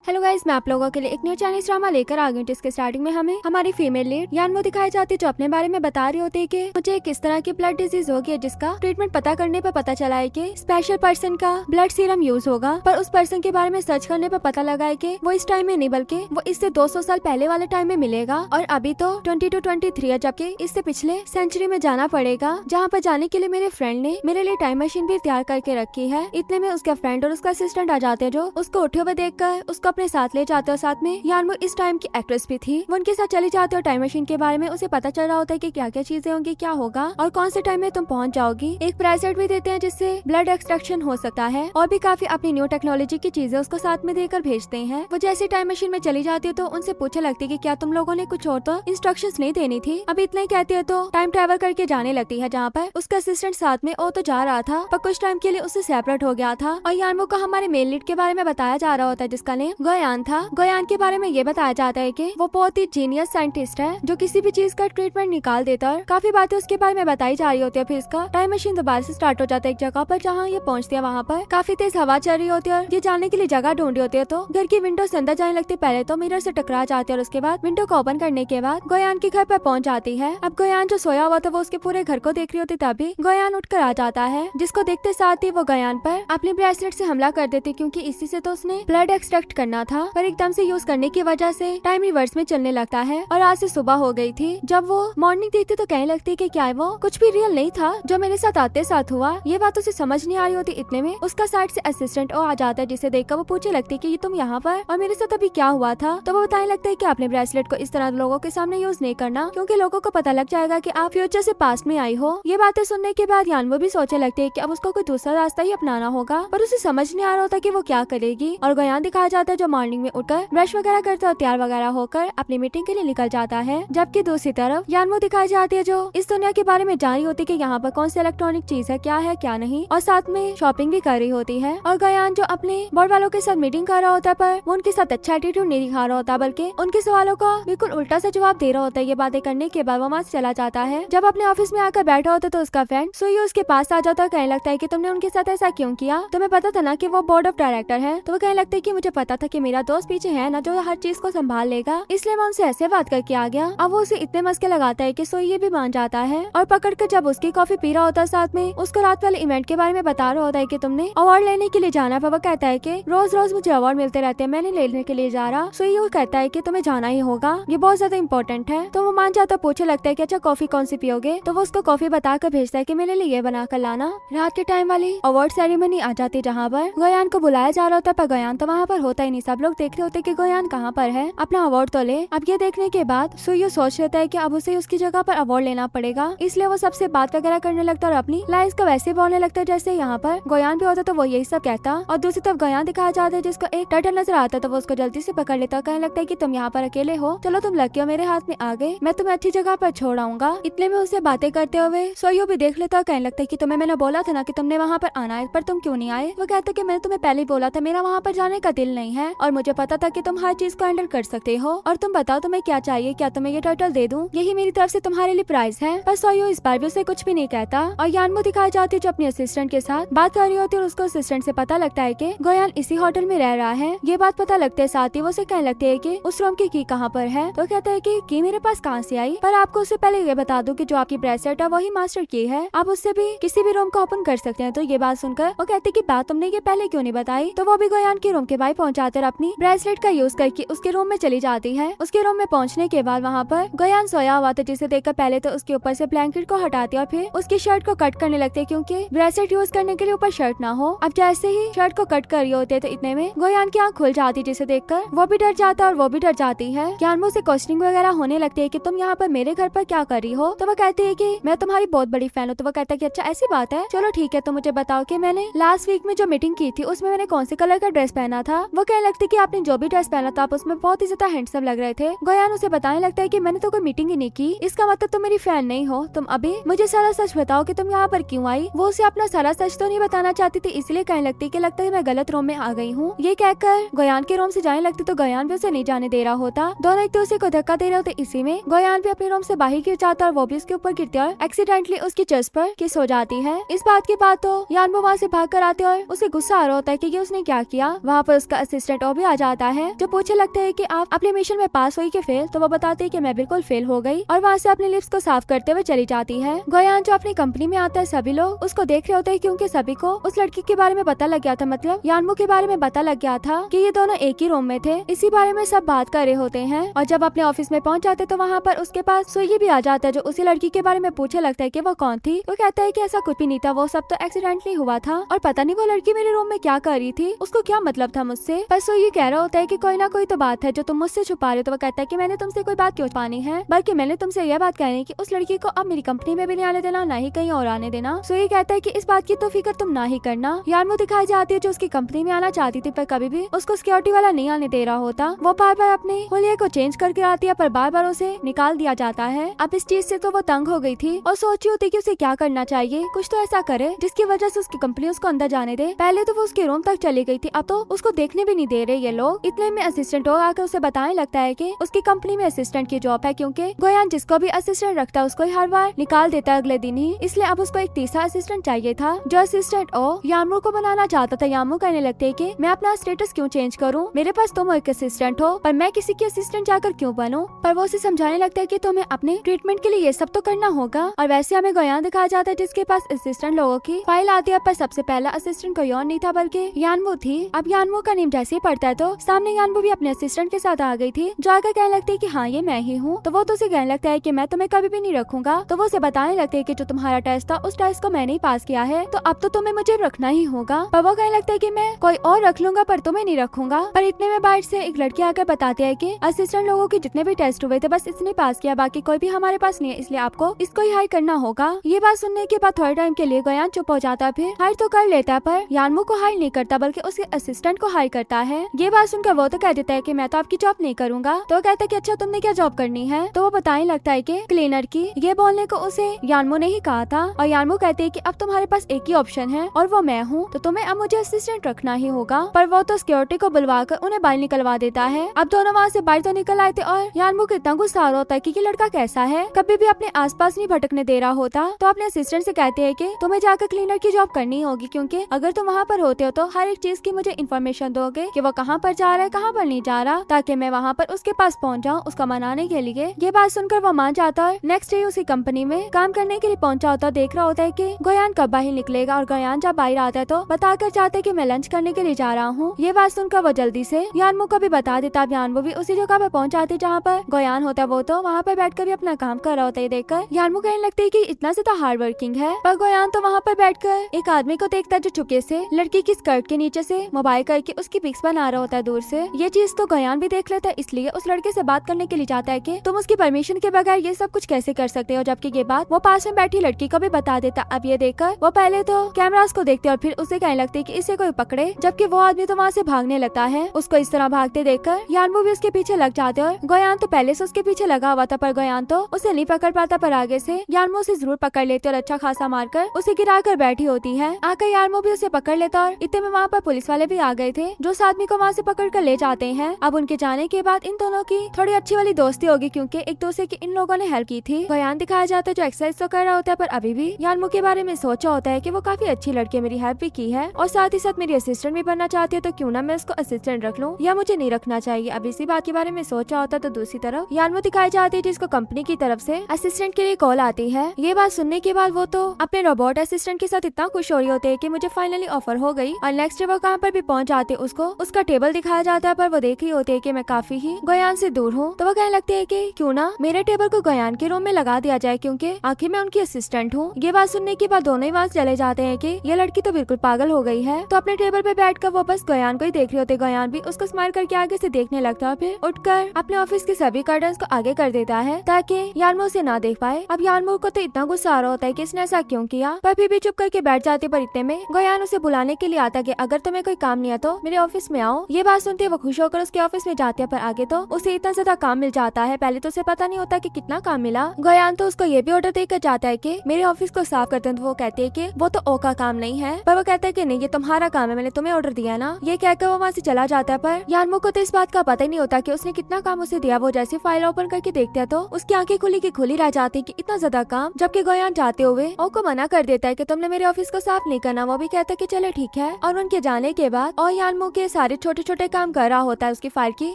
Hello guys, मैं आप लोगों के लिए एक न्यू चाइनीज ड्रामा लेकर आ गई हूँ जिसके स्टार्टिंग में हमें हमारी फीमेल लीड यानमो दिखाई जाती है जो अपने बारे में बता रही होती है कि मुझे किस तरह की ब्लड डिजीज होगी जिसका ट्रीटमेंट पता करने पर पता चला है कि स्पेशल पर्सन का ब्लड सीरम यूज होगा। पर उस पर्सन के बारे में सर्च करने पर पता लगा है कि वो इस टाइम में नहीं बल्कि वो इससे 200 साल पहले वाले टाइम में मिलेगा और अभी तो 2223 है, जबकि इससे पिछले सेंचुरी में जाना पड़ेगा। जहाँ पर जाने के लिए मेरे फ्रेंड ने मेरे लिए टाइम मशीन भी तैयार करके रखी है। इतने में उसका फ्रेंड और उसका असिस्टेंट आ जाते हैं जो उसको उठे हुए देखकर उसको अपने साथ ले जाते हैं। साथ में यानमो इस टाइम की एक्ट्रेस भी थी, वो उनके साथ चली जाती है और टाइम मशीन के बारे में उसे पता चल रहा होता है कि क्या क्या चीजें होंगी, क्या होगा और कौन से टाइम में तुम पहुंच जाओगी। एक ब्रेसलेट भी देते हैं जिससे ब्लड एक्सट्रैक्शन हो सकता है और भी काफी अपनी न्यू टेक्नोलॉजी की चीजें उसको साथ में देकर भेजते हैं। वो जैसे टाइम मशीन में चली जाती है तो उनसे पूछने लगती है कि क्या तुम लोगों ने कुछ और तो इंस्ट्रक्शंस नहीं देनी थी। अभी इतना ही कहती है तो टाइम ट्रेवल करके जाने लगती है जहाँ पर उसका असिस्टेंट साथ में तो जा रहा था पर कुछ टाइम के लिए उससे सेपरेट हो गया था और यानमो को हमारे मेल लीड के बारे में बताया जा रहा होता है जिसका नेम गोयान था। गोयान के बारे में ये बताया जाता है कि वो बहुत ही जीनियस साइंटिस्ट है जो किसी भी चीज का ट्रीटमेंट निकाल देता है। काफी बातें उसके बारे में बताई जा रही होती है। फिर इसका टाइम मशीन दोबारा से स्टार्ट हो जाता है एक जगह पर जहाँ ये पहुंचती है। वहाँ पर काफी तेज हवा चल रही होती है और ये जाने के लिए जगह ढूंढ रही होती है तो घर की विंडो से अंदर जाने लगती है। पहले तो मिरर से टकरा जाती है और उसके बाद विंडो को ओपन करने के बाद गोयान के घर पर पहुंच जाती है। अब गोयान जो सोया हुआ था वो उसके पूरे घर को देख रही होती, तभी गोयान उठकर आ जाता है जिसको देखते साथ ही वो गोयान पर अपनी ब्रेसलेट से हमला कर देती क्योंकि इसी से तो उसने ब्लड एक्सट्रैक्ट करना था। पर एकदम से यूज करने की वजह से टाइम रिवर्स में चलने लगता है और आज से सुबह हो गई थी। जब वो मॉर्निंग देखती तो कहने लगती कि क्या वो कुछ भी रियल नहीं था जो मेरे साथ आते साथ हुआ। ये बात उसे समझ नहीं आ रही होती। इतने में उसका साइड से असिस्टेंट आ जाता है जिसे देखकर वो पूछने लगती कि ये तुम यहाँ पर और मेरे साथ अभी क्या हुआ था। तो वो बताने लगता है कि आपने ब्रेसलेट को इस तरह लोगों के सामने यूज नहीं करना क्योंकि लोगों को पता लग जाएगा कि आप फ्यूचर से पास्ट में आई हो। ये बातें सुनने के बाद यानमो भी सोचने लगती है कि अब उसको कोई दूसरा रास्ता ही अपनाना होगा पर उसे समझ नहीं आ रहा होता कि वो क्या करेगी। और गोयान दिखाया जाता है जो मॉर्निंग में उठकर ब्रश वगैरह करता है, तैयार वगैरह होकर अपनी मीटिंग के लिए निकल जाता है। जबकि दूसरी तरफ यानमो दिखाई जाती है जो इस दुनिया के बारे में जान रही होती है कि यहाँ पर कौन सी इलेक्ट्रॉनिक चीज है क्या नहीं, और साथ में शॉपिंग भी कर रही होती है। और गोयान जो अपने बोर्ड वालों के साथ मीटिंग कर रहा होता है पर वो उनके साथ अच्छा एटीट्यूड नहीं दिखा रहा होता बल्कि उनके सवालों का बिल्कुल उल्टा सा जवाब दे रहा होता है। ये बातें करने के बाद वो वहाँ से चला जाता है। जब अपने ऑफिस में आकर बैठा होता है तो उसका फ्रेंड सुयो उसके पास आ जाता है। कहने लगता है कि तुमने उनके साथ ऐसा क्यों किया, तुम्हें पता था ना कि वो बोर्ड ऑफ डायरेक्टर है। तो वो कहने लगता है कि मुझे पता था कि मेरा दोस्त पीछे है ना जो हर चीज को संभाल लेगा, इसलिए मैं उनसे ऐसे बात करके आ गया। अब वो उसे इतने मस्के लगाता है कि सोई भी मान जाता है और पकड़कर जब उसकी कॉफी पी रहा होता है साथ में उसको रात वाले इवेंट के बारे में बता रहा होता है कि तुमने अवार्ड लेने के लिए जाना है। वो कहता है कि रोज रोज मुझे अवार्ड मिलते रहते हैं, मैंने लेने के लिए जा रहा। सोई कहता है कि तुम्हें जाना ही होगा, ये बहुत ज्यादा इंपॉर्टेंट है। तो वो मान जाता, पूछे लगता है कि अच्छा कॉफी कौन सी पियोगे। तो वो उसको कॉफी बताकर भेजता है कि मेरे लिए ये बना कर लाना। रात के टाइम वाली अवार्ड सेरेमनी आ जाती है जहाँ पर गोयान को बुलाया जा रहा होता है पर गोयान तो वहाँ पर होता ही नहीं। सब लोग देख रहे होते कि गोयान कहाँ पर है, अपना अवार्ड तो ले। अब ये देखने के बाद सुयो सोच लेता है कि अब उसे उसकी जगह पर अवार्ड लेना पड़ेगा, इसलिए वो सबसे बात वगैरह करने लगता है और अपनी लाइफ को वैसे बोलने लगता है जैसे यहाँ पर गोयान भी होता तो वो यही सब कहता। और दूसरी तरफ गोयान दिखाया जाता है जिसको एक टर्टल नजर आता है तो वो उसको जल्दी से पकड़ लेता है। कहने लगता है कि तुम यहाँ पर अकेले हो, चलो तुम लकी हो, मेरे हाथ में आ गए, मैं तुम्हें अच्छी जगह पर छोड़ आऊंगा। इतने में उसे बातें करते हुए सोयो भी देख लेता है। कहने लगता है कि तुम्हें मैंने बोला था ना कि तुमने वहाँ पर आना है पर तुम क्यों नहीं आए। वो कहता है कि मैंने तुम्हें पहले ही बोला था, मेरा वहाँ पर जाने का दिल नहीं है और मुझे पता था कि तुम हर चीज को हैंडल कर सकते हो। और तुम बताओ तुम्हें क्या चाहिए, क्या तुम्हें ये टर्टल दे दूं, यही मेरी तरफ से तुम्हारे लिए प्राइज है। पर सोयो इस बार भी उसे कुछ भी नहीं कहता। और यानमो दिखाई जाती है जो अपने असिस्टेंट के साथ बात कर रही होती है और उसको असिस्टेंट से पता लगता है कि गोयान इसी होटल में रह रहा है। ये बात पता लगते साथ ही वो उसे कहने लगती है कि उस रूम की कहाँ पर है। तो कहता है कि की मेरे पास कहाँ से आई, पर आपको उससे पहले ये बता दूं कि जो आपकी ब्रेसलेट है वही मास्टर की है, आप उससे भी किसी भी रूम को ओपन कर सकते हैं। तो ये बात सुनकर वो कहते कि बात तुमने ये पहले क्यों नहीं बताई। तो वो भी गोयान के रूम के बाहर पहुंचाते और अपनी ब्रेसलेट का यूज करके उसके रूम में चली जाती है। उसके रूम में पहुंचने के बाद वहाँ पर गोयान सोया हुआ था जिसे देखकर पहले तो उसके ऊपर से ब्लैंकेट को हटाती और फिर उसकी शर्ट को कट करने लगते क्योंकि ब्रेसलेट यूज करने के लिए ऊपर शर्ट ना हो। अब जैसे ही शर्ट को कट कर रही होते तो इतने में गोयान की आंख खुल जाती जिसे देखकर वो भी डर जाता और वो भी डर जाती है। यानमो से क्वेश्चनिंग वगैरह होने लगती है कि तुम यहाँ पर मेरे घर पर क्या कर रही हो। तो वो कहती है कि मैं तुम्हारी बहुत बड़ी फैन हूँ। तो वो कहता है कि अच्छा ऐसी बात है, चलो ठीक है, तो मुझे बताओ कि मैंने लास्ट वीक में जो मीटिंग की थी उसमें मैंने कौन से कलर का ड्रेस पहना था। वो कहने लगती कि आपने जो भी ड्रेस पहना था आप उसमें बहुत ही ज्यादा हैंडसम लग रहे थे। गोयान उसे बताने लगता है कि मैंने तो कोई मीटिंग ही नहीं की, इसका मतलब तुम मेरी फैन नहीं हो। तुम अभी मुझे सारा सच बताओ कि तुम यहाँ पर क्यों आई। वो उसे अपना सारा सच तो नहीं बताना चाहती थी, इसलिए कहने लगती कि लगता है मैं गलत रूम में आ गई हूँ। ये कहकर गोयान के रूम से जाने लगती तो गोयान भी उसे नहीं जाने दे रहा होता। दोनों एक दूसरे को धक्का दे रहे होते। इसी में गोयान भी अपने रूम से बाहर गिर जाता और वो भी उसके ऊपर गिरती और एक्सीडेंटली उसकी चेस्ट पर किस हो जाती है। इस बात के बाद तो यानमो वहाँ से भाग कर आते और उसे गुस्सा आ रहा होता है कि ये उसने क्या किया। वहाँ पर उसका असिस्टेंट असिस्टेंट ओ भी आ जाता है, जो पूछे लगता है कि आप अपने मिशन में पास हुई कि फेल। तो वो बताती है कि मैं बिल्कुल फेल हो गई और वहाँ से अपने लिप्स को साफ करते हुए चली जाती है। गोयान जो अपनी कंपनी में आता है, सभी लोग उसको देख रहे होते हैं क्योंकि सभी को उस लड़की के बारे में पता लग गया था, मतलब यानमू के बारे में पता लग गया था कि ये दोनों एक ही रूम में थे। इसी बारे में सब बात कर रहे होते हैं और जब अपने ऑफिस में पहुंच जाते तो वहाँ पर उसके पास सुई भी आ जाता है, जो उसी लड़की के बारे में पूछे लगता है कि वो कौन थी। वो कहता है कि ऐसा कुछ भी नहीं था, वो सब तो एक्सीडेंटली हुआ था और पता नहीं वो लड़की मेरे रूम में क्या कर रही थी, उसको क्या मतलब था मुझसे। पर सुई कह रहा होता है कि कोई ना कोई तो बात है जो तुम मुझसे छुपा रहे हो। तो वो कहता है कि मैंने तुमसे कोई बात क्यों छुपानी है, बल्कि मैंने तुमसे यह बात कहनी है कि उस लड़की को अब मेरी कंपनी में भी नहीं आने देना, ना ही कहीं और आने देना। सुई कहता है कि इस बात की तो फिक्र तुम ना ही करना। यानमू दिखाई जाती है जो उसकी कंपनी में आना चाहती थी, पर कभी भी उसको सिक्योरिटी वाला नहीं आने दे रहा होता। वो बार बार अपने होलिये को चेंज करके आती है, पर बार बार उसे निकाल दिया जाता है। अब इस चीज से तो वो तंग हो गई थी और सोची होती कि उसे क्या करना चाहिए, कुछ तो ऐसा करे जिसकी वजह से उसकी कंपनी उसको अंदर जाने दे। पहले तो वो उसके रूम तक चली गई थी, अब तो उसको देखने भी नहीं दे रहे ये लोग। इतने में असिस्टेंट हो आकर उसे बताने लगता है कि उसकी कंपनी में असिस्टेंट की जॉब है, क्योंकि गोयान जिसको भी असिस्टेंट रखता है उसको हर बार निकाल देता है अगले दिन ही, इसलिए अब उसको एक तीसरा असिस्टेंट चाहिए था। जो असिस्टेंट ओ यानमू को बनाना चाहता था। यानमू कहने लगते है कि मैं अपना स्टेटस क्यों चेंज करूं, मेरे पास तुम एक असिस्टेंट हो, पर मैं किसी की असिस्टेंट जाकर क्यों बनूं। पर वो उसे समझाने लगता है कि तुम्हें अपने ट्रीटमेंट के लिए ये सब तो करना होगा। और वैसे हमें गोयान दिखाया जाता है जिसके पास असिस्टेंट लोगों की फाइल आती है, पर सबसे पहला असिस्टेंट गोयान नहीं था बल्कि यानमू थी। अब यानमू का नेम जैसे ही पड़ता है तो सामने यानमू भी अपने असिस्टेंट के साथ आ गई थी, जो आकर कहने लगती है कि हाँ ये मैं ही हूँ। तो वो तो उसे कहने लगता है कि मैं तुम्हें कभी भी नहीं रखूंगा। तो वो उसे बताने लगते है कि जो तुम्हारा टेस्ट था उस टेस्ट को मैंने ही पास किया है, तो अब तो तुम्हें मुझे रखना ही होगा। पर वो कहने लगता है कि मैं कोई और रख लूंगा पर तुम्हें नहीं रखूंगा। पर इतने में बाहर से एक लड़की आकर बताती है कि असिस्टेंट लोगों के जितने भी टेस्ट हुए थे बस इसने पास किया, बाकी कोई भी हमारे पास नहीं है, इसलिए आपको इसको ही हायर करना होगा। ये बात सुनने के बाद थोड़े टाइम के लिए गोयान चुप हो जाता है, फिर हायर तो कर लेता है पर यानमू को हायर नहीं करता बल्कि उसके असिस्टेंट को हायर करता है। ये बात सुनकर वो तो कह देता है कि मैं तो आपकी जॉब नहीं करूंगा। तो कहता है कि अच्छा तुमने क्या जॉब करनी है। तो वो बताने लगता है कि क्लीनर की। ये बोलने को उसे यानमू ने ही कहा था और यानमू कहते है कि अब तुम्हारे पास एक ही ऑप्शन है और वो मैं हूँ, तो तुम्हें अब मुझे असिस्टेंट रखना ही होगा। पर वो तो सिक्योरिटी को बुलवाकर उन्हें बाहर निकलवा देता है। अब दोनों वहाँ से बाहर तो निकल आए थे और यानमू को इतना गुस्सा होता है कि ये लड़का कैसा है, कभी भी अपने आसपास नहीं भटकने दे रहा होता। तो अपने असिस्टेंट से कहते हैं कि तुम्हें जाकर क्लीनर की जॉब करनी होगी, क्योंकि अगर तुम वहाँ पर होते हो तो हर एक चीज की मुझे इन्फॉर्मेशन दोगे कि वो कहाँ पर जा रहा है कहाँ पर नहीं जा रहा, ताकि मैं वहाँ पर उसके पास पहुँच जाऊँ उसका मनाने के लिए। ये बात सुनकर वो मान जाता है। नेक्स्ट डे उसी कंपनी में काम करने के लिए पहुंचा होता, देख रहा होता है कि गोयान कब बाहर निकलेगा और गोयान जब बाहर आता है तो बताकर जाता है कि मैं लंच करने के लिए जा रहा हूँ। ये बात सुनकर वो जल्दी से यानमू को भी बता देता। यानमू भी उसी जगह पर पहुंच जाती जहाँ पर गोयान होता है। वो तो वहाँ पर बैठकर भी अपना काम कर रहा होता है। देखकर यानमू कहने लगती है कि इतना ज्यादा हार्ड वर्किंग है। पर गोयान तो वहाँ पर बैठकर एक आदमी को देखता है जो चुपके से लड़की की स्कर्ट के नीचे से मोबाइल करके उसकी पिक्स बना रहा होता है दूर से। ये चीज तो गोयान भी देख लेता है, इसलिए उस लड़के से बात करने के लिए जाता है कि तुम उसकी परमिशन के बगैर ये सब कुछ कैसे कर सकते हो, जबकि ये बात वो पास में बैठी लड़की को भी बता देता। अब ये देखकर वो पहले तो कैमरास को देखते और फिर उसे कहने लगते कि इसे कोई पकड़े, जबकि वो आदमी तो वहाँ से भागने लगता है। उसको इस तरह भागते देखकर यानमू भी उसके पीछे लग जाते और गोयान तो पहले से उसके पीछे लगा हुआ था, पर गोयान तो उसे नहीं पकड़ पाता। पर आगे से यानमू उसे जरूर पकड़ लेते और अच्छा खासा मारकर उसे गिरा कर बैठी होती है। आकर यानमू भी उसे पकड़ लेता और इतने में वहाँ पर पुलिस वाले भी आ गए थे जो उस आदमी को वहाँ से पकड़ कर ले जाते हैं। अब उनके जाने के बाद इन दोनों की थोड़ी अच्छी वाली दोस्ती होगी, क्योंकि एक दूसरे की इन लोगों ने हेल्प की थी। गोयान दिखाया जाता है जो एक्सरसाइज तो कर रहा होता है, पर अभी भी यानमू के बारे में सोचा होता है कि वो काफी अच्छी लड़की है, मेरी हेल्प भी की है और साथ ही साथ मेरी असिस्टेंट भी बनना चाहती है, तो क्यों ना मैं उसको असिस्टेंट रख लूं, या मुझे नहीं रखना चाहिए। अब इसी बात के बारे में सोचा होता है। तो दूसरी तरफ यानमू दिखाई जाती है जिसको कंपनी की तरफ से असिस्टेंट के लिए कॉल आती है। ये बात सुनने के बाद वो तो अपने रोबोट असिस्टेंट के साथ इतना खुश हो रही होते है कि मुझे फाइनली ऑफर हो गई। और नेक्स्ट डे वो कहाँ पर भी पहुंच जाते, उसको उसका टेबल दिखाया जाता है, पर वो देख रही होती है कि मैं काफी ही गोयान से दूर हूँ। तो वो कहने लगती है कि क्यों ना मेरे टेबल को गोयान के रूम में लगा दिया जाए, क्योंकि आखिर मैं उनकी असिस्टेंट हूँ। ये बात सुनने के बाद दोनों ही वहाँ चले जाते हैं कि ये लड़की तो बिल्कुल पागल हो गई है। तो अपने टेबल पे बैठकर वो बस गोयान को ही देख रही होती। गोयान भी उसको स्माइल करके आगे से देखने लगता है, फिर उठकर अपने ऑफिस के सभी कर्टन्स को आगे कर देता है ताकि यानमू उसे ना देख पाए। अब यानमू को तो इतना गुस्सा आ रहा होता है कि इसने ऐसा क्यों किया, पर फिर भी चुप करके बैठ जाती। पर इतने में गोयान उसे बुलाने के लिए आता कि अगर तुम्हें कोई काम नहीं है तो मेरे ऑफिस में आओ। ये बात सुनते वो खुश होकर उसके ऑफिस में जाते हैं, पर आगे तो उसे इतना ज्यादा काम मिल जाता है। पहले तो उसे पता नहीं होता कि कितना काम मिला। गोयान तो उसको ये भी ऑर्डर देकर जाता है कि मेरे ऑफिस को साफ करते हैं। तो वो कहते हैं कि वो तो ओ का काम नहीं है, पर वो कहता है कि नहीं ये तुम्हारा काम है, मैंने तुम्हें ऑर्डर दिया ना। ये कहकर वो वहाँ से चला जाता है। पर यानमू को तो इस बात का पता ही नहीं होता कि उसने कितना काम उसे दिया। वो जैसे फाइल ओपन करके देखता है तो उसकी आंखें खुली की खुली रह जाती कि इतना ज्यादा काम, जबकि गोयान जाते हुए ओ को मना कर देता है कि तुमने मेरे ऑफिस को साफ नहीं करना। वो भी कहता है कि चलो ठीक है। और उनके जाने के बाद और यानमू के साथ सारे छोटे छोटे काम कर रहा होता है, उसकी फाइल की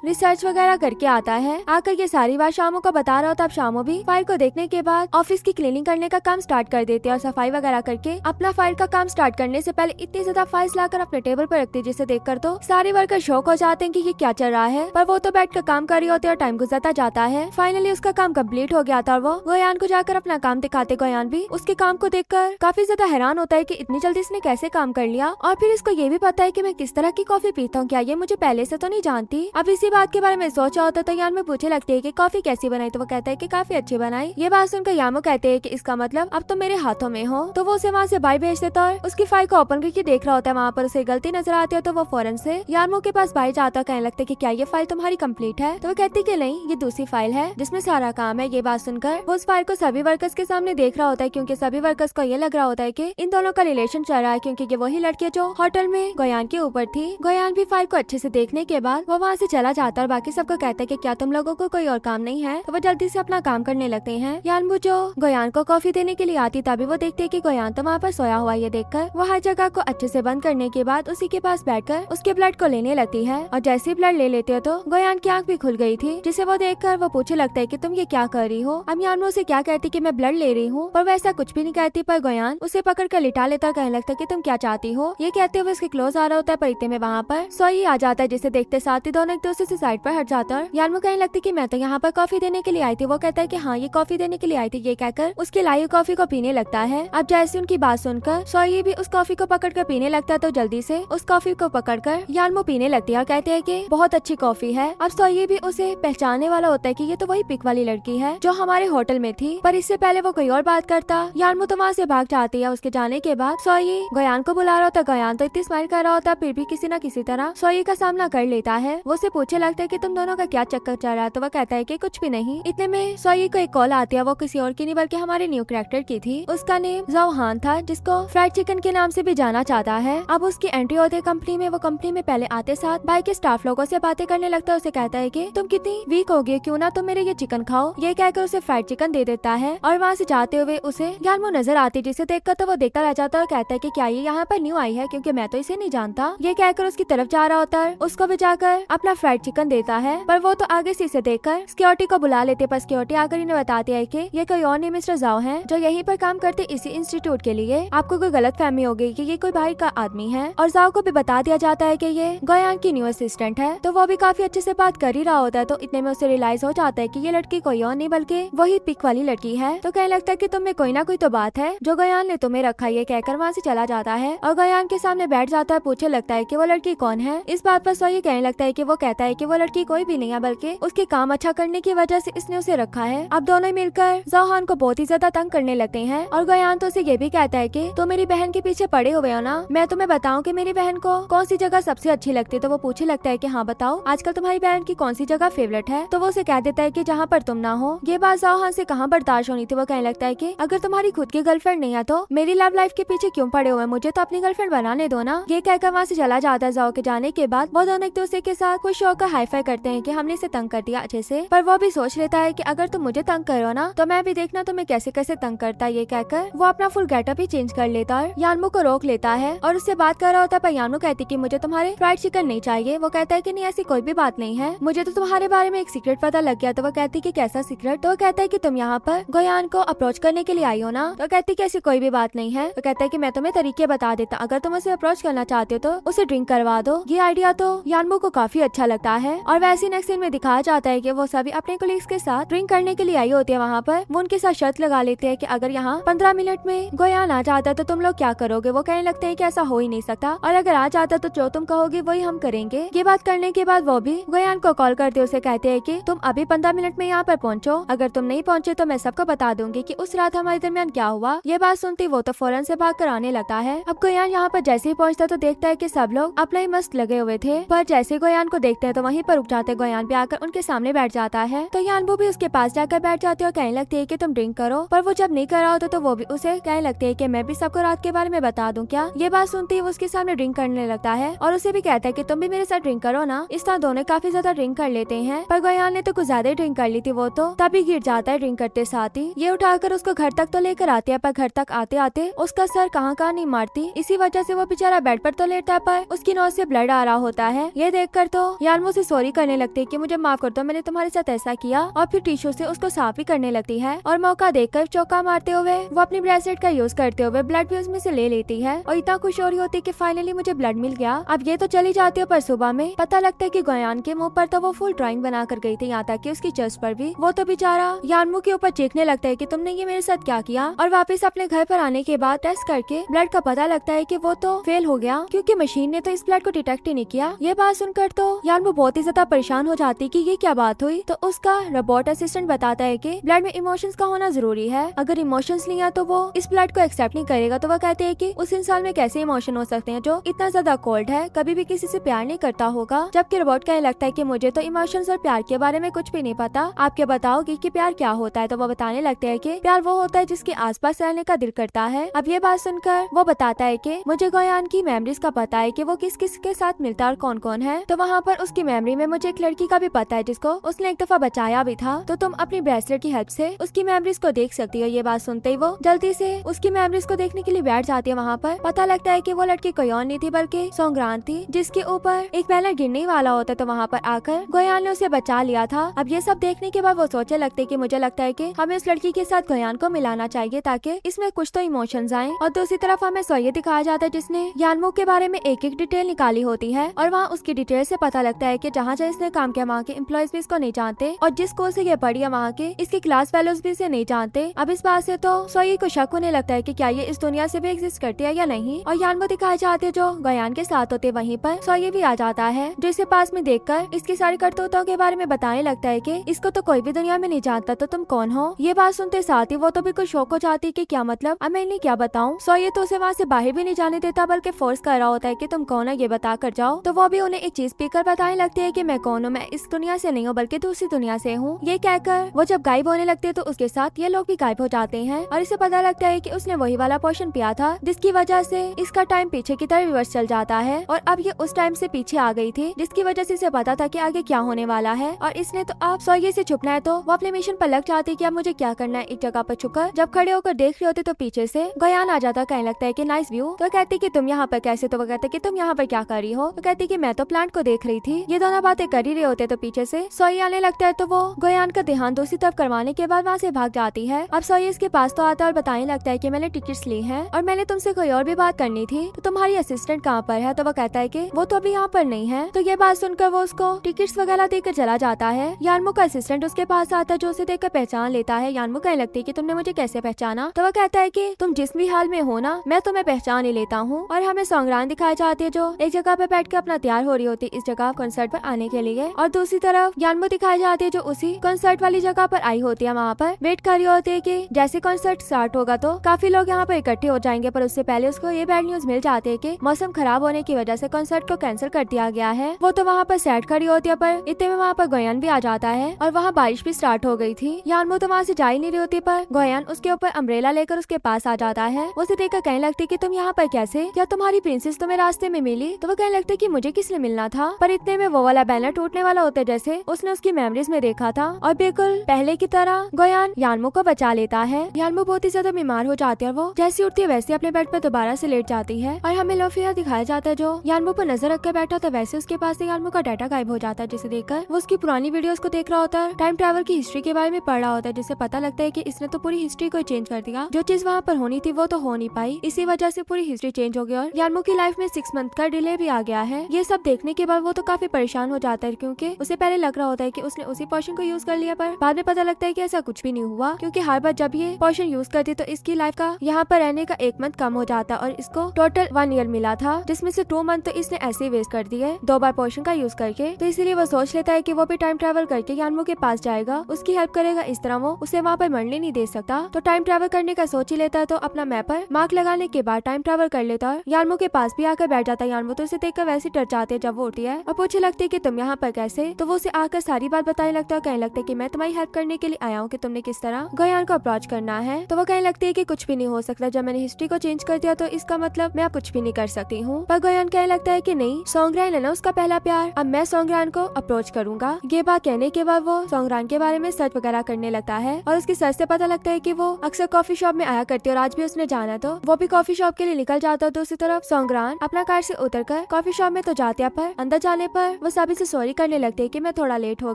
रिसर्च वगैरह करके आता है। आकर ये सारी बात शामू को बता रहा होता है। अब शामू भी फाइल को देखने के बाद ऑफिस की क्लीनिंग करने का काम स्टार्ट कर देते हैं और सफाई वगैरह करके अपना फाइल का काम स्टार्ट करने से पहले इतनी ज्यादा फाइल्स लाकर अपने टेबल पर रखती है, जिसे देखकर तो सारे वर्कर शॉक हो जाते हैं कि ये क्या चल रहा है। पर वो तो बैठ कर काम कर रही होती है और टाइम गुजरता जाता है। फाइनली उसका काम कंप्लीट हो गया था और वो गोयान को जाकर अपना काम दिखाते। गोयान भी उसके काम को देखकर काफी ज्यादा हैरान होता है कि इतनी जल्दी इसने कैसे काम कर लिया, और फिर इसको ये भी पता है कि मैं किस तरह की कॉफी पीता हूँ, क्या ये मुझे पहले से तो नहीं जानती। अब इसी बात के बारे में सोचा होता तो यान में पूछे लगती है कि कॉफी कैसी बनाई, तो वो कहता है कि काफी अच्छी बनाई। ये बात सुनकर यामो कहते हैं कि इसका मतलब अब तो मेरे हाथों में हो। तो वो उसे वहाँ से बाई भेज देता और उसकी फाइल को ओपन करके देख रहा होता है। वहाँ पर उसे गलती नजर आती है तो वो फौरन से यामो के पास बाई जाता, कहने लगता है कि क्या ये फाइल तुम्हारी कंप्लीट है। तो वो कहती कि नहीं, ये दूसरी फाइल है जिसमें सारा काम है। ये बात सुनकर वो उस फाइल को सभी वर्कर्स के सामने देख रहा होता है, क्योंकि सभी वर्कर्स को ये लग रहा होता है कि इन दोनों का रिलेशन चल रहा है, क्योंकि ये वही लड़की जो होटल में गोयान के ऊपर थी। गोयान भी फाइल को अच्छे से देखने के बाद वो वहाँ से चला जाता और बाकी सबको कहता है कि क्या तुम लोगों को कोई और काम नहीं है। तो वो जल्दी से अपना काम करने लगते हैं। यानबू जो गोयान को कॉफी देने के लिए आती, तभी वो देखते है कि गोयान तो वहाँ पर सोया हुआ। ये देखकर वो हर जगह को अच्छे से बंद करने के बाद उसी के पास बैठकर उसके ब्लड को लेने लगती है, और जैसे ही ब्लड ले लेते हो तो गोयान की आंख भी खुल गई थी, जिसे वो देखकर वो पूछे लगता है कि तुम ये क्या कर रही हो। अब यानबू से क्या कहती कि मैं ब्लड ले रही हूँ, पर वैसा कुछ भी नहीं कहती। पर गोयान उसे पकड़ कर लिटा लेता, कहने लगता है कि तुम क्या चाहती हो। ये कहते हुए उसके क्लोज आ रहा होता है, पर इतने में वहाँ पर सोई आ जाता है, जिसे देखते साथ ही दोनों एक दूसरे से साइड पर हट जाता है। यानबू कहने लगती कि मैं तो यहाँ पर कॉफी देने के लिए आई थी। वो कहता है कि हाँ, ये कॉफी देने के लिए आई थी। ये कहकर उसकी लाई हुई कॉफी को पीने लगता है। अब जैसे उनकी बात सुनकर सोई भी उस कॉफी को पकड़ कर पीने लगता है, तो जल्दी से उस कॉफी को पकड़कर यानबू पीने लगती है और कहते हैं कि बहुत अच्छी कॉफी है। अब सोई भी उसे पहचानने वाला होता है कि ये तो वही पिक वाली लड़की है जो हमारे होटल में थी, पर इससे पहले वो कोई और बात करता। यानबू तो वहाँ से भाग जाती है। उसके जाने के बाद सोई गोयान को बुला रहा होता। गोयान तो इतनी स्माइल कर रहा होता, फिर भी किसी न किसी तरह सोई का सामना कर लेता है। वो उसे पूछे लगता है कि तुम दोनों का क्या चक्कर चल रहा है। तो वो कहता है कि कुछ भी नहीं। इतने में सोई को एक कॉल आती है। वो किसी और की नहीं बल्कि हमारे न्यू कैरेक्टर की थी। उसका नेम जाओ हान था, जिसको फ्राइड चिकन के नाम से भी जाना चाहता है। अब उसकी एंट्री होती है कंपनी में। वो कंपनी में पहले आते साथ बाई के स्टाफ लोगों से बातें करने लगता है। उसे कहता है कि तुम कितनी वीक हो गई, क्यों ना तुम मेरे ये चिकन खाओ। ये कहकर उसे फ्राइड चिकन दे देता है, और वहाँ से जाते हुए उसे यानमू नजर आती, जिसे देखकर तो वो देखता रह जाता है और कहता है कि क्या ये यहाँ पर न्यू आई है, क्योंकि मैं तो इसे नहीं जानता। ये कहकर उसकी तरफ जा रहा होता है, उसको भी जाकर अपना फ्राइड चिकन देता है, पर वो तो आगे से इसे देखकर सिक्योरिटी को बुला लेते। पर सिक्योरिटी आकर इन्हें बताती है कि ये कोई और नहीं, मिस्टर जाओ है जो यहीं पर काम करते इसी इंस्टीट्यूट के लिए। आपको कोई गलत फहमी हो गई कि ये कोई बाहर का आदमी है। और जाओ को भी बता दिया जाता है कि ये गोयान की न्यू असिस्टेंट है। तो वो भी काफी अच्छे से बात कर ही रहा होता है। तो इतने में उसे रियलाइज हो जाता है कि ये लड़की कोई और नहीं बल्कि वही पिक वाली लड़की है। तो कहने लगता है कि तुम्हें कोई ना कोई तो बात है जो गोयान ने तुम्हें रखा। ये कहकर वहाँ से चला जाता है और गोयान के सामने बैठ जाता है। पूछे लगता है कि वो लड़की कौन है। इस बात पर सोई कहने लगता है कि वो कहता है कि वो लड़की कोई भी नहीं है, बल्कि उसके काम अच्छा करने की वजह से इसने उसे रखा है। अब दोनों मिलकर जोहान को बहुत ही ज्यादा तंग करने लगते हैं, और गोयान तो उसे ये भी कहता है कि तुम मेरी बहन के पीछे पड़े हुए हो ना, मैं तुम्हें बताऊं कि मेरी बहन को कौन सी जगह सबसे अच्छी लगती है। तो वो पूछे लगता है कि हाँ बताओ, आजकल तुम्हारी बहन की कौन सी जगह फेवरेट है। तो वो उसे कह देता है कि जहाँ पर तुम ना हो। ये बात जोहान से कहाँ बर्दाश्त होनी थी। वो कहने लगता है कि अगर तुम्हारी खुद की गर्लफ्रेंड नहीं है तो मेरी लव लाइफ के पीछे क्यों पड़े हुए, मुझे तो अपनी गर्लफ्रेंड बनाने दो ना। ये कहकर वहाँ से चला जाता है। जाओ के जाने के बाद वो दोनों एक दूसरे के साथ खुश होकर हाई फाई करते हैं कि हमने इसे तंग कर दिया अच्छे से। पर वो भी सोच लेता है कि अगर तुम मुझे तंग करो ना तो मैं भी देखना तुम्हें कैसे कैसे तंग करता है। ये कहकर वो अपना फुल गेटअप ही चेंज कर लेता है, यानमू को रोक लेता है और उससे बात कर रहा होता है। पर यानमू कहती कि मुझे तुम्हारे फ्राइड चिकन नहीं चाहिए। वो कहता है कि नहीं, ऐसी कोई भी बात नहीं है, मुझे तो तुम्हारे बारे में एक सीक्रेट पता लग गया। तो वो कहती कि कैसा सीक्रेट। तो वो कहता है कि तुम यहाँ पर गोयान को अप्रोच करने के लिए आई हो ना। तो कहती कि ऐसी कोई भी बात नहीं है। तो कहता है कि मैं तुम्हें तरीके बता देता, अगर तुम उसे अप्रोच करना चाहते हो तो उसे ड्रिंक करवा दो। ये आइडिया तो यानमू को काफी अच्छा लगता है। और वैसे नेक्स्ट सीन में दिखाया जाता है कि वो सभी अपने कोलीग्स के साथ ड्रिंक करने के लिए आई होती है। वहाँ पर वो उनके साथ शर्त लगा लेते हैं कि अगर यहाँ 15 मिनट में गोयान आ जाता है तो तुम लोग क्या करोगे। वो कहने लगते हैं कि ऐसा हो ही नहीं सकता, और अगर आ जाता तो जो तुम कहोगे वही हम करेंगे। ये बात करने के बाद वो भी गोयान को कॉल करते उसे कहते हैं कि तुम अभी 15 मिनट में यहाँ पर पहुँचो, अगर तुम नहीं पहुँचे तो मैं सबको बता दूंगी कि उस रात हमारे दरमियान क्या हुआ। ये बात सुनती वो तो फौरन से भाग कर आने लगता है। अब गोयान यहाँ पर जैसे ही पहुँचता तो देखता है कि सब लोग अपना ही मस्त लगे हुए थे, पर जैसे गोयान को देखते हैं तो वहीं पर रुक जाते। गोयान भी आकर उनके सामने बैठ जाता है। तो यानबू भी उसके पास जाकर बैठ जाते और कहने लगती है कि तुम ड्रिंक करो। पर वो जब नहीं कर रहा होता तो वो भी उसे कहने लगते है कि मैं भी सबको रात के बारे में बता दूं क्या। ये बात सुनती वो उसके सामने ड्रिंक करने लगता है और उसे भी कहता है कि तुम भी मेरे साथ ड्रिंक करो ना। इस तरह दोनों काफी ज्यादा ड्रिंक कर लेते हैं, पर गोयान ने तो कुछ ज्यादा ड्रिंक कर ली थी। वो तो तभी गिर जाता है ड्रिंक करते साथ ही। ये उठाकर उसको घर तक तो लेकर आती है, पर घर तक आते आते उसका सर कहाँ नहीं मारती। इसी वजह से वो बेचारा बेड पर तो लेटा है, पर उसकी नोज से ब्लड आ रहा होता है। ये देखकर तो यानमो से सॉरी करने लगती है कि मुझे माफ कर दो, मैंने तुम्हारे साथ ऐसा किया, और फिर टिश्यू से उसको साफ भी करने लगती है। और मौका देखकर चौका मारते हुए वो अपनी ब्रेसलेट का यूज करते हुए ब्लड भी उसमें से ले लेती है और इतना खुश हो रही होती है कि फाइनली मुझे ब्लड मिल गया। अब ये तो चली जाती है, पर सुबह में पता लगता है कि गोयान के मुंह पर तो वो फुल ड्राइंग बना कर गई थी, यहाँ तक कि उसकी चेस्ट पर भी। वो तो बेचारा यानमो के ऊपर चीखने लगता है कि तुमने ये मेरे साथ क्या किया। और वापस अपने घर पर आने के बाद टेस्ट करके ब्लड का पता लगता है कि वो तो फेल हो गया, क्योंकि मशीन ने तो इस ब्लड को डिटेक्ट ही नहीं किया। ये बात सुनकर तो यानमो बहुत ही ज्यादा परेशान हो जाती कि ये क्या बात हुई। तो उसका रोबोट असिस्टेंट बताता है कि ब्लड में इमोशंस का होना जरूरी है, अगर इमोशंस नहीं है तो वो इस ब्लड को एक्सेप्ट नहीं करेगा। तो वो कहते हैं कि उस इंसान में कैसे इमोशन हो सकते हैं जो इतना ज्यादा कोल्ड है, कभी भी किसी से प्यार नहीं करता होगा। जबकि रोबोट कहने लगता है कि मुझे तो इमोशंस और प्यार के बारे में कुछ भी नहीं पता, आप क्या बताओगे कि प्यार क्या होता है। तो वो बताने लगते हैं कि प्यार वो होता है जिसके आसपास रहने का दिल करता है। अब ये बात सुनकर वो बताता है कि मुझे गोयान की मेमोरीज का पता है कि वो किस किस के साथ मिलता है और कौन कौन है। तो वहाँ पर उसकी मेमोरी में मुझे एक लड़की का भी पता है जिसको उसने एक दफा बचाया भी था। तो तुम अपनी ब्रेसलेट की हेल्प से उसकी मेमोरीज को देख सकती हो। ये बात सुनते ही वो जल्दी से उसकी मेमोरीज को देखने के लिए बैठ जाती है। वहाँ पर पता लगता है कि वो लड़की कोई और नहीं थी बल्कि सोंगरान थी, जिसके ऊपर एक बैनर गिरने वाला होता। तो वहाँ पर आकर गोयान ने उसे बचा लिया था। अब ये सब देखने के बाद वो सोचने लगते कि मुझे लगता है कि हमें उस लड़की के साथ गोयान को मिलाना चाहिए ताकि इसमें कुछ तो इमोशंस आए। और दूसरी तरफ हमें सोये दिखाया जाता है जिसने यानमो के बारे में एक एक डिटेल निकाली होती है, और वहाँ उसकी डिटेल से पता लगता है कि जहाँ जहाँ इसने काम किया वहाँ के एम्प्लॉयज भी इसको नहीं जानते, और जिस स्कूल से ये पढ़ी है वहाँ के इसके क्लास फेलोज भी इसे नहीं जानते। अब इस बात से तो सोये को शक होने लगता है कि क्या ये इस दुनिया से भी एग्जिस्ट करती है या नहीं। और यानमो दिखाए जाते जो गोयान के साथ होते, वहीं पर सोये भी आ जाता है जो इसे पास में देखकर इसकी सारी करतूतों के बारे में बताने लगता है कि इसको तो कोई भी दुनिया में नहीं जानता, तो तुम कौन हो। ये बात सुनते साथ ही वो तो बिल्कुल शौक हो जाती कि क्या मतलब, अब मैं इन्हें क्या बताऊं। सोये तो उसे वहाँ से बाहर भी नहीं जाने देता बल्कि फोर्स कर रहा होता है कि तुम कौन हो ये बता कर जाओ। तो वो भी उन्हें एक चीज पीकर बताने लगती है कि मैं कौन हूँ, मैं इस दुनिया से नहीं हूँ बल्कि दूसरी दुनिया से हूँ। ये कहकर वो जब गायब होने लगती है तो उसके साथ ये लोग भी गायब हो जाते हैं, और इसे पता लगता है कि उसने वही वाला पोर्शन पिया था जिसकी वजह से इसका टाइम पीछे की तरफ रिवर्स चल जाता है, और अब ये उस टाइम से पीछे आ गई थी जिसकी वजह से इसे पता था कि आगे क्या होने वाला है। और इसने तो अब सोये से छुपना है, तो वो अपने मिशन पर लग जाती है कि अब मुझे क्या करना है। एक जगह पर छुपकर जब खड़े होकर देख रहे होते तो पीछे से गोयान आ जाता, कहने लगता है कि नाइस व्यू। तो कहती कि तुम यहाँ पर कैसे। तो वो कहते कि तुम यहाँ पर क्या कर रही हो। तो कहती कि मैं तो प्लांट को देख रही थी। ये दोनों बातें कर ही रहे होते तो पीछे से सोये आने लगता है, तो वो गोयान का ध्यान दूसरी तरफ करवाने के बाद वहाँ से भाग जाती है। अब सोये इसके पास तो आता है और बताने लगता है कि मैंने टिकट्स ली हैं और मैंने तुमसे कोई और भी बात करनी थी, तो तुम्हारी असिस्टेंट कहाँ पर है। तो वो कहता है कि वो तो अभी यहाँ पर नहीं है। तो ये बात सुनकर वो उसको टिकट्स वगैरह देकर चला जाता है। यानमो का असिस्टेंट उसके पास आता है जो उसे देखकर पहचान लेता है। यानमो कहने लगती है कि तुमने मुझे कैसे पहचाना। तो वो कहता है कि तुम जिस भी हाल में हो ना, मैं तुम्हें पहचान ही लेता हूँ। और हमें सोंगरान दिखाई जाती है जो एक जगह पे बैठ कर अपना तैयार हो रही होती है इस जगह कंसर्ट पर आने के लिए, और दूसरी तरफ यानमो दिखाई जाती है जो उसी कंसर्ट वाली जगह पर आई होती है। वहाँ पर वेट कर रही होती है कि जैसे कंसर्ट स्टार्ट होगा तो काफी लोग यहाँ पर इकट्ठे हो जाएंगे, पर उससे पहले उसको ये बैड न्यूज मिल जाती है कि मौसम खराब होने की वजह से कंसर्ट को कैंसिल कर दिया गया है। वो तो वहाँ पर सेट खड़ी होती है, पर इतने में वहाँ पर गोयान भी आ जाता है और वहाँ बारिश भी स्टार्ट हो गई थी। यानमो तो वहाँ से जा ही नहीं रही होती, पर गोयान उसके ऊपर अम्ब्रेला लेकर उसके पास आ जाता है। उसे देखकर कहने लगती कि तुम यहाँ पर कैसे, क्या तुम्हारी प्रिंसेस तुम्हें रास्ते में मिली। तो वो कहने लगती कि मुझे किसने मिलना था, पर इतने में वो वाला बैनर टूटने वाला होता है जैसे उसने उसकी मेमोरीज में देखा था, और बिल्कुल पहले की तरह गोयान यानमो को बचा लेता है। यानमो बहुत ही ज्यादा बीमार हो जाती है और वो जैसी उठती है वैसे अपने बेड पर दोबारा से लेट जाती है, और हमें लोफिया दिखाया जाता है जो यानमो पर नजर रख कर बैठा था। वैसे उसके पास से यानमो का डाटा गायब हो जाता है, जिसे देखकर वो उसकी पुरानी वीडियोस को देख रहा होता है, टाइम ट्रैवल की हिस्ट्री के बारे में पढ़ रहा होता है, जिससे पता लगता है कि इसने तो पूरी हिस्ट्री को चेंज कर दिया। जो चीज वहाँ पर होनी थी वो तो हो नहीं पाई, इसी वजह से पूरी हिस्ट्री चेंज हो गई और यानमो की लाइफ में 6 मंथ का डिले भी आ गया है। ये सब देखने के बाद वो तो काफी परेशान हो जाता है, क्योंकि उसे पहले लग रहा होता है कि उसने उसी पोर्शन को यूज कर लिया, पर बाद में पता लगता है कि ऐसा कुछ भी नहीं हुआ, क्योंकि हर बार जब ये पोर्शन यूज करती तो इसकी लाइफ का यहाँ पर रहने का 1 मंथ कम हो जाता, और इसको टोटल 1 ईयर मिला था, जिसमें से 2 मंथ तो इसने ऐसे ही वेस्ट कर दिए 2 बार पोर्शन का यूज करके। तो इसीलिए वो सोच लेता है कि वो भी टाइम ट्रैवल करके यानमो के पास जाएगा, उसकी हेल्प करेगा, इस तरह वो उसे वहाँ पर मरने नहीं दे सकता। तो टाइम ट्रैवल करने का सोच ही लेता है, तो अपना मैप पर मार्क लगाने के बाद टाइम ट्रैवल कर लेता है। यानमो के पास भी आकर बैठ जाता है। यानमो तो उसे देखकर वैसे डर जाते है जब वो उठी है और पूछने लगती है कि तुम यहाँ पर कैसे। तो वो उसे आकर सारी बात बताने लगता है, कहने लगता है कि मैं तुम्हारी हेल्प करने के लिए आया हूँ कि तुमने किस तरह गोयान को अप्रोच करना है। तो वो कहने लगती है कि कुछ भी नहीं हो सकता, जब मैंने हिस्ट्री को चेंज कर दिया तो इसका मतलब मैं कुछ भी नहीं कर सकती हूँ। पर गोयान कहने लगता है कि नहीं, सोंगरान है ना उसका पहला प्यार, अब मैं सोंगरान को अप्रोच करूंगा। ये बात कहने के बाद वो सोंगरान के बारे में सर्च वगैरह करने लगता है, और उसकी सर्च से पता लगता है कि वो अक्सर कॉफी शॉप में आया करती है, और आज भी उसने जाना तो वो भी कॉफी शॉप के लिए निकल जाता है। दूसरी तरफ सोंगरान अपना कार से उतरकर कॉफी शॉप में तो जाते पर अंदर जाने पर वो सभी से सॉरी करने लगते है कि मैं थोड़ा लेट हो